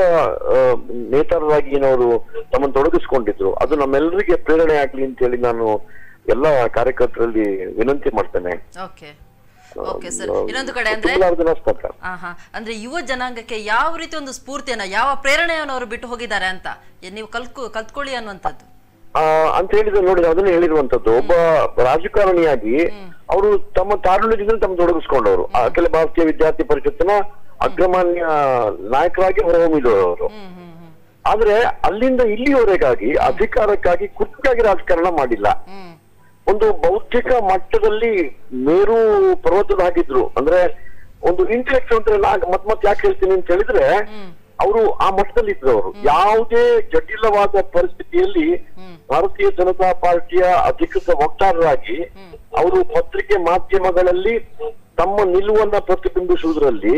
ನೇತಾರರಾಗಿ ಏನವರು ತಮ್ಮನ್ನು ತೊಡಗಿಸ್ಕೊಂಡಿದ್ರು. ಅದು ನಮ್ಮೆಲ್ಲರಿಗೆ ಪ್ರೇರಣೆ ಆಗ್ಲಿ ಅಂತ ಹೇಳಿ ನಾನು ಎಲ್ಲ ಕಾರ್ಯಕರ್ತರಲ್ಲಿ ವಿನಂತಿ ಮಾಡ್ತೇನೆ. ಓಕೆ ಸರ್, ಇನ್ನೊಂದು ಕಡೆ ಅಂದ್ರೆ ಯುವ ಜನಾಂಗಕ್ಕೆ ಯಾವ ರೀತಿ ಒಂದು ಸ್ಫೂರ್ತಿಯನ್ನ, ಯಾವ ಪ್ರೇರಣೆಯನ್ನು ಅವರು ಬಿಟ್ಟು ಹೋಗಿದ್ದಾರೆ ಅಂತ ನೀವು ಕಲ್ತ್ಕೊಳ್ಳಿ ಅನ್ನುವಂಥದ್ದು ಅಂತ ಹೇಳಿದ್ರೆ ನೋಡಿ, ಅದನ್ನ ಹೇಳಿರುವಂತದ್ದು ಒಬ್ಬ ರಾಜಕಾರಣಿಯಾಗಿ ಅವರು ತಮ್ಮ ತಾರುಣ್ಯದಿಂದ ತಮ್ಮ ತೊಡಗಿಸ್ಕೊಂಡವರು. ಅಖಿಲ ಭಾರತೀಯ ವಿದ್ಯಾರ್ಥಿ ಪರಿಷತ್ತಿನ ಅಗ್ರಮಾನ್ಯ ನಾಯಕರಾಗಿ ಹೊರಹೊಮ್ಮಿದವರು ಅವರು. ಆದ್ರೆ ಅಲ್ಲಿಂದ ಇಲ್ಲಿವರೆಗಾಗಿ ಅಧಿಕಾರಕ್ಕಾಗಿ ಕುರ್ಚಿಗಾಗಿ ರಾಜಕಾರಣ ಮಾಡಿಲ್ಲ. ಒಂದು ಬೌದ್ಧಿಕ ಮಟ್ಟದಲ್ಲಿ ಮೇರು ಪರ್ವತದ ಹಾಗಿದ್ರು. ಅಂದ್ರೆ ಒಂದು ಇಂಟೆಲೆಕ್ಟ್ ಅಂತ ಮತ್ ಯಾಕೆ ಹೇಳ್ತೀನಿ ಅಂತ ಹೇಳಿದ್ರೆ, ಅವರು ಆ ಮಟ್ಟದಲ್ಲಿ ಇದ್ರು. ಅವರು ಯಾವುದೇ ಜಟಿಲವಾದ ಪರಿಸ್ಥಿತಿಯಲ್ಲಿ ಭಾರತೀಯ ಜನತಾ ಪಾರ್ಟಿಯ ಅಧಿಕೃತ ವಕ್ತಾರರಾಗಿ ಅವರು ಪತ್ರಿಕೆ ಮಾಧ್ಯಮಗಳಲ್ಲಿ ತಮ್ಮ ನಿಲುವನ್ನ ಪ್ರತಿಬಿಂಬಿಸುವುದರಲ್ಲಿ,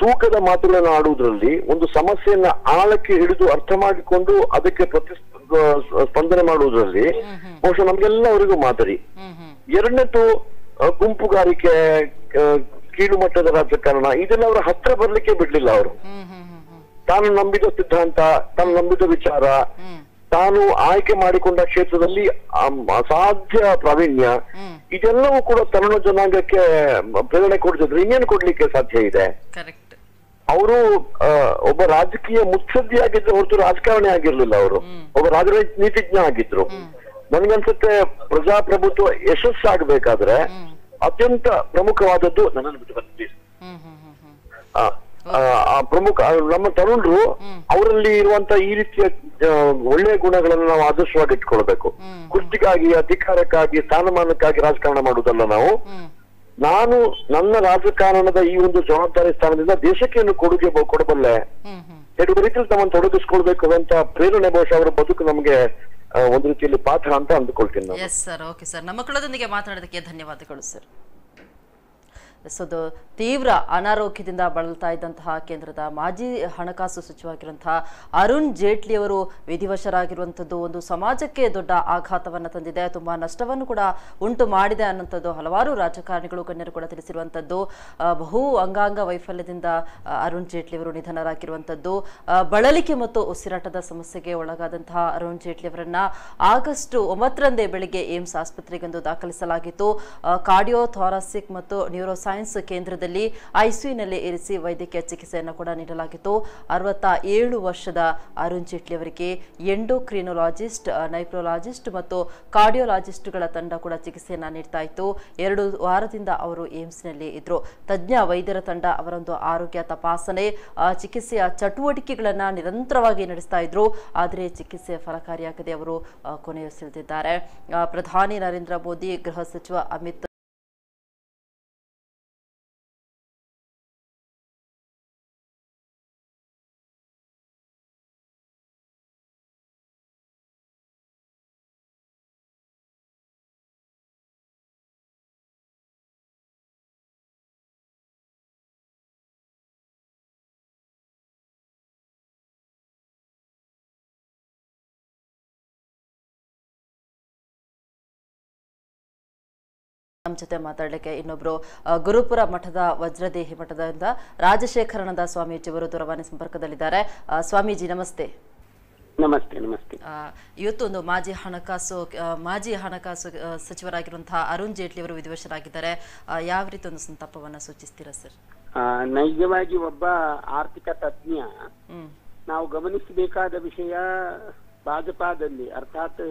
ತೂಕದ ಮಾತುಗಳನ್ನು ಆಡುವುದರಲ್ಲಿ, ಒಂದು ಸಮಸ್ಯೆಯನ್ನ ಆಳಕ್ಕೆ ಹಿಡಿದು ಅರ್ಥ ಮಾಡಿಕೊಂಡು ಅದಕ್ಕೆ ಸ್ಪಂದನೆ ಮಾಡುವುದರಲ್ಲಿ ಬಹುಶಃ ನಮ್ಗೆಲ್ಲ ಅವರಿಗೂ ಮಾದರಿ. ಎರಡನೇದು, ಗುಂಪುಗಾರಿಕೆ, ಕೀಳು ಮಟ್ಟದ ರಾಜಕಾರಣ, ಇದೆಲ್ಲ ಅವರ ಹತ್ರ ಬರ್ಲಿಕ್ಕೆ ಬಿಡ್ಲಿಲ್ಲ. ಅವರು ತಾನು ನಂಬಿದ ಸಿದ್ಧಾಂತ, ತಾನು ನಂಬಿದ ವಿಚಾರ, ತಾನು ಆಯ್ಕೆ ಮಾಡಿಕೊಂಡ ಕ್ಷೇತ್ರದಲ್ಲಿ ಅಸಾಧ್ಯ ಪ್ರಾವೀಣ್ಯ, ಇದೆಲ್ಲವೂ ಕೂಡ ತರುಣ ಜನಾಂಗಕ್ಕೆ ಪ್ರೇರಣೆ ಕೊಡ್ತಿದ್ರು. ಇನ್ನೇನು ಕೊಡ್ಲಿಕ್ಕೆ ಸಾಧ್ಯ ಇದೆ? ಅವರು ಒಬ್ಬ ರಾಜಕೀಯ ಮುತ್ಸದ್ದಿಯಾಗಿದ್ರು ಹೊರತು ರಾಜಕಾರಣಿ ಆಗಿರ್ಲಿಲ್ಲ. ಅವರು ಒಬ್ಬ ರಾಜನೀತಿಜ್ಞ ಆಗಿದ್ರು. ನನ್ಗನ್ಸುತ್ತೆ ಪ್ರಜಾಪ್ರಭುತ್ವ ಯಶಸ್ಸಾಗಬೇಕಾದ್ರೆ ಅತ್ಯಂತ ಪ್ರಮುಖವಾದದ್ದು, ನನ್ನಲ್ಲಿ ಬಿಟ್ಟು ಬರ್ತೀವಿ, ಪ್ರಮುಖ ನಮ್ಮ ತರುಣರು ಅವರಲ್ಲಿ ಇರುವಂತ ಈ ರೀತಿಯ ಒಳ್ಳೆಯ ಗುಣಗಳನ್ನು ನಾವು ಆದರ್ಶವಾಗಿ ಇಟ್ಕೊಳ್ಬೇಕು. ಕುರ್ಚಿಗಾಗಿ, ಅಧಿಕಾರಕ್ಕಾಗಿ, ಸ್ಥಾನಮಾನಕ್ಕಾಗಿ ರಾಜಕಾರಣ ಮಾಡುವುದಲ್ಲ. ನಾನು ನನ್ನ ರಾಜಕಾರಣದ ಈ ಒಂದು ಜವಾಬ್ದಾರಿ ಸ್ಥಾನದಿಂದ ದೇಶಕ್ಕೆ ಏನು ಕೊಡುಗೆ ಕೊಡಬಲ್ಲೆ, ಎರಡು ರೀತಿಯಲ್ಲಿ ತಮ್ಮನ್ನು ತೊಡಗಿಸ್ಕೊಳ್ಬೇಕು ಅಂತ ಪ್ರೇರಣೆ ಬಹುಶಃ ಅವರ ಬದುಕು ನಮಗೆ ಒಂದು ರೀತಿಯಲ್ಲಿ ಪಾಠ ಅಂತ ಅಂದುಕೊಳ್ತೀನಿ ನಾನು. ಎಸ್ ಸರ್, ಓಕೆ ಸರ್, ನಮ್ಮ ಕುಲದೊಂದಿಗೆ ಮಾತನಾಡೋದಕ್ಕೆ ಧನ್ಯವಾದಗಳು ಸರ್. ಅದು ತೀವ್ರ ಅನಾರೋಗ್ಯದಿಂದ ಬಳಲ್ತಾ ಇದ್ದಂತಹ ಕೇಂದ್ರದ ಮಾಜಿ ಹಣಕಾಸು ಸಚಿವರಾಗಿರುವಂತಹ ಅರುಣ್ ಜೇಟ್ಲಿ ಅವರು ವಿಧಿವಶರಾಗಿರುವಂಥದ್ದು ಒಂದು ಸಮಾಜಕ್ಕೆ ದೊಡ್ಡ ಆಘಾತವನ್ನು ತಂದಿದೆ, ತುಂಬಾ ನಷ್ಟವನ್ನು ಕೂಡ ಉಂಟು ಮಾಡಿದೆ ಅನ್ನುವಂಥದ್ದು ಹಲವಾರು ರಾಜಕಾರಣಿಗಳು, ಗಣ್ಯರು ಕೂಡ ತಿಳಿಸಿರುವಂಥದ್ದು. ಬಹು ಅಂಗಾಂಗ ವೈಫಲ್ಯದಿಂದ ಅರುಣ್ ಜೇಟ್ಲಿ ಅವರು ನಿಧನರಾಗಿರುವಂಥದ್ದು. ಬಳಲಿಕೆ ಮತ್ತು ಉಸಿರಾಟದ ಸಮಸ್ಯೆಗೆ ಒಳಗಾದಂತಹ ಅರುಣ್ ಜೇಟ್ಲಿ ಅವರನ್ನ ಆಗಸ್ಟ್ 9ರಂದೇ ಬೆಳಿಗ್ಗೆ ಏಮ್ಸ್ ಆಸ್ಪತ್ರೆಗೆಂದು ದಾಖಲಿಸಲಾಗಿತ್ತು. ಕಾರ್ಡಿಯೋ ಥೊರಾಸಿಕ್ ಮತ್ತು ನ್ಯೂರೋಸೈನ್ಸ್ ಸೈನ್ಸ್ ಕೇಂದ್ರದಲ್ಲಿ ಐಸಿಯುನಲ್ಲಿ ಇರಿಸಿ ವೈದ್ಯಕೀಯ ಚಿಕಿತ್ಸೆಯನ್ನು ಕೂಡ ನೀಡಲಾಗಿತ್ತು. 67 ವರ್ಷದ ಅರುಣ್ ಜೇಟ್ಲಿ ಅವರಿಗೆ ಎಂಡೋಕ್ರಿನೋಲಾಜಿಸ್ಟ್, ನೈಫ್ರೋಲಾಜಿಸ್ಟ್ ಮತ್ತು ಕಾರ್ಡಿಯೋಲಾಜಿಸ್ಟ್ಗಳ ತಂಡ ಕೂಡ ಚಿಕಿತ್ಸೆಯನ್ನು ನೀಡ್ತಾ ಇತ್ತು. 2 ವಾರದಿಂದ ಅವರು ಏಮ್ಸ್ನಲ್ಲಿ ಇದ್ರು. ತಜ್ಞ ವೈದ್ಯರ ತಂಡ ಅವರೊಂದು ಆರೋಗ್ಯ ತಪಾಸಣೆ, ಚಿಕಿತ್ಸೆಯ ಚಟುವಟಿಕೆಗಳನ್ನು ನಿರಂತರವಾಗಿ ನಡೆಸ್ತಾ ಇದ್ರು. ಆದರೆ ಚಿಕಿತ್ಸೆ ಫಲಕಾರಿಯಾಗದೆ ಅವರು ಕೊನೆಯುಸಿರೆಳೆದಿದ್ದಾರೆ. ಪ್ರಧಾನಿ ನರೇಂದ್ರ ಮೋದಿ, ಗೃಹ ಸಚಿವ ಅಮಿತ್ ನಮ್ಮ ಜೊತೆ ಮಾತಾಡಲಿಕ್ಕೆ ಇನ್ನೊಬ್ರು ಗುರುಪುರ ಮಠದ ವಜ್ರದೇಹಿ ಮಠದಿಂದ ರಾಜಶೇಖರಾನಂದ ಸ್ವಾಮೀಜಿಯವರು ದೂರವಾಣಿ ಸಂಪರ್ಕದಲ್ಲಿದ್ದಾರೆ. ಸ್ವಾಮೀಜಿ ನಮಸ್ತೆ. ನಮಸ್ತೆ. ನಮಸ್ತೆ. ಇವತ್ತು ಒಂದು ಮಾಜಿ ಹಣಕಾಸು ಸಚಿವರಾಗಿರುವಂತಹ ಅರುಣ್ ಜೇಟ್ಲಿ ಅವರು ವಿಧಿವಶರಾಗಿದ್ದಾರೆ. ಯಾವ ರೀತಿ ಒಂದು ಸಂತಾಪವನ್ನ ಸೂಚಿಸ್ತೀರಾ ಸರ್? ನೈಜವಾಗಿ ಒಬ್ಬ ಆರ್ಥಿಕ ತಜ್ಞ ನಾವು ಗಮನಿಸಬೇಕಾದ ವಿಷಯ, ಭಾಜಪಾದಲ್ಲಿ ಅರ್ಥಾತ್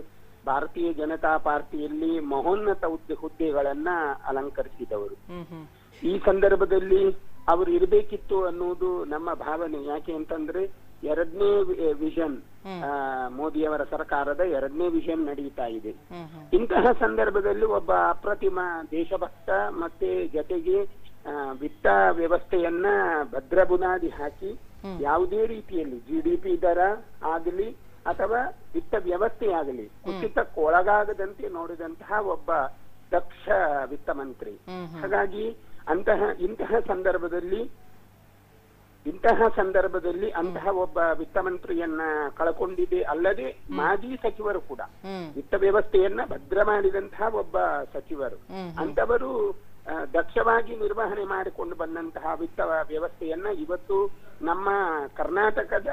ಭಾರತೀಯ ಜನತಾ ಪಾರ್ಟಿಯಲ್ಲಿ ಮಹೋನ್ನತ ಹುದ್ದೆಗಳನ್ನ ಅಲಂಕರಿಸಿದವರು. ಈ ಸಂದರ್ಭದಲ್ಲಿ ಅವರು ಇರಬೇಕಿತ್ತು ಅನ್ನುವುದು ನಮ್ಮ ಭಾವನೆ. ಯಾಕೆ ಅಂತಂದ್ರೆ 2ನೇ ವಿಷನ್, ಮೋದಿಯವರ ಸರ್ಕಾರದ 2ನೇ ವಿಷನ್ ನಡೀತಾ ಇದೆ. ಇಂತಹ ಸಂದರ್ಭದಲ್ಲಿ ಒಬ್ಬ ಅಪ್ರತಿಮ ದೇಶಭಕ್ತ ಮತ್ತೆ ಜೊತೆಗೆ ವಿತ್ತ ವ್ಯವಸ್ಥೆಯನ್ನ ಭದ್ರ ಬುನಾದಿ ಹಾಕಿ ಯಾವುದೇ ರೀತಿಯಲ್ಲಿ GDP ದರ ಆಗಲಿ ಅಥವಾ ವಿತ್ತ ವ್ಯವಸ್ಥೆಯಾಗಲಿ ಕುಸಿತಕ್ಕೊಳಗಾಗದಂತೆ ನೋಡಿದಂತಹ ಒಬ್ಬ ದಕ್ಷ ವಿತ್ತ ಮಂತ್ರಿ. ಹಾಗಾಗಿ ಇಂತಹ ಸಂದರ್ಭದಲ್ಲಿ ಅಂತಹ ಒಬ್ಬ ವಿತ್ತ ಮಂತ್ರಿಯನ್ನ ಕಳ್ಕೊಂಡಿದೆ. ಅಲ್ಲದೆ ಮಾಜಿ ಸಚಿವರು ಕೂಡ ವಿತ್ತ ವ್ಯವಸ್ಥೆಯನ್ನ ಭದ್ರ ಮಾಡಿದಂತಹ ಒಬ್ಬ ಸಚಿವರು, ಅಂತವರು ದಕ್ಷವಾಗಿ ನಿರ್ವಹಣೆ ಮಾಡಿಕೊಂಡು ಬಂದಂತಹ ವಿತ್ತ ವ್ಯವಸ್ಥೆಯನ್ನ ಇವತ್ತು ನಮ್ಮ ಕರ್ನಾಟಕದ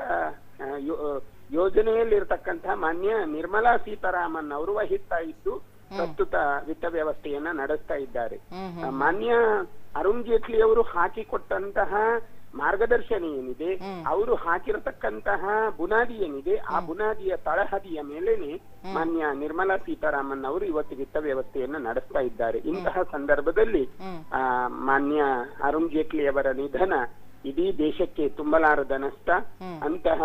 ಯೋಜನೆಯಲ್ಲಿರ್ತಕ್ಕಂತಹ ಮಾನ್ಯ ನಿರ್ಮಲಾ ಸೀತಾರಾಮನ್ ಅವರು ವಹಿಸ್ತಾ ಇದ್ದು ಪ್ರಸ್ತುತ ವಿತ್ತ ವ್ಯವಸ್ಥೆಯನ್ನ ನಡೆಸ್ತಾ ಇದ್ದಾರೆ. ಮಾನ್ಯ ಅರುಣ್ ಜೇಟ್ಲಿ ಅವರು ಹಾಕಿಕೊಟ್ಟಂತಹ ಮಾರ್ಗದರ್ಶನ ಏನಿದೆ, ಅವರು ಹಾಕಿರತಕ್ಕಂತಹ ಬುನಾದಿ ಏನಿದೆ, ಆ ಬುನಾದಿಯ ತಳಹದಿಯ ಮೇಲೇನೆ ಮಾನ್ಯ ನಿರ್ಮಲಾ ಸೀತಾರಾಮನ್ ಅವರು ಇವತ್ತು ವಿತ್ತ ವ್ಯವಸ್ಥೆಯನ್ನ ನಡೆಸ್ತಾ ಇದ್ದಾರೆ. ಇಂತಹ ಸಂದರ್ಭದಲ್ಲಿ ಮಾನ್ಯ ಅರುಣ್ ಜೇಟ್ಲಿ ಅವರ ನಿಧನ ಇಡೀ ದೇಶಕ್ಕೆ ತುಂಬಲಾರದ ನಷ್ಟ. ಅಂತಹ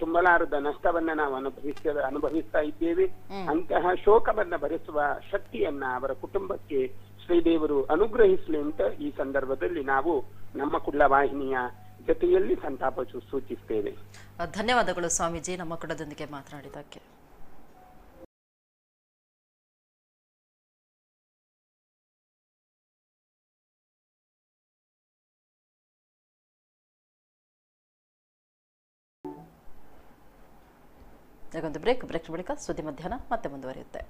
ತುಂಬಲಾರದ ನಷ್ಟವನ್ನ ನಾವು ಅನುಭವಿಸ್ತಾ ಇದ್ದೇವೆ. ಅಂತಹ ಶೋಕವನ್ನ ಭರಿಸುವ ಶಕ್ತಿಯನ್ನ ಅವರ ಕುಟುಂಬಕ್ಕೆ ಶ್ರೀದೇವರು ಅನುಗ್ರಹಿಸಲಿ ಅಂತ ಈ ಸಂದರ್ಭದಲ್ಲಿ ನಾವು ನಮ್ಮ ಕುಳ್ಳ ವಾಹಿನಿಯ ಜೊತೆಯಲ್ಲಿ ಸಂತಾಪ ಸೂಚಿಸ್ತೇವೆ. ಧನ್ಯವಾದಗಳು ಸ್ವಾಮೀಜಿ, ನಮ್ಮ ಕುಳ್ಳದೊಂದಿಗೆ ಮಾತನಾಡಿದ್ದಕ್ಕೆ. ಬ್ರೇಕ್ ಬಳಿಕ ಸುದ್ದಿ ಮಧ್ಯಾಹ್ನ ಮತ್ತೆ ಮುಂದುವರಿಯುತ್ತೆ.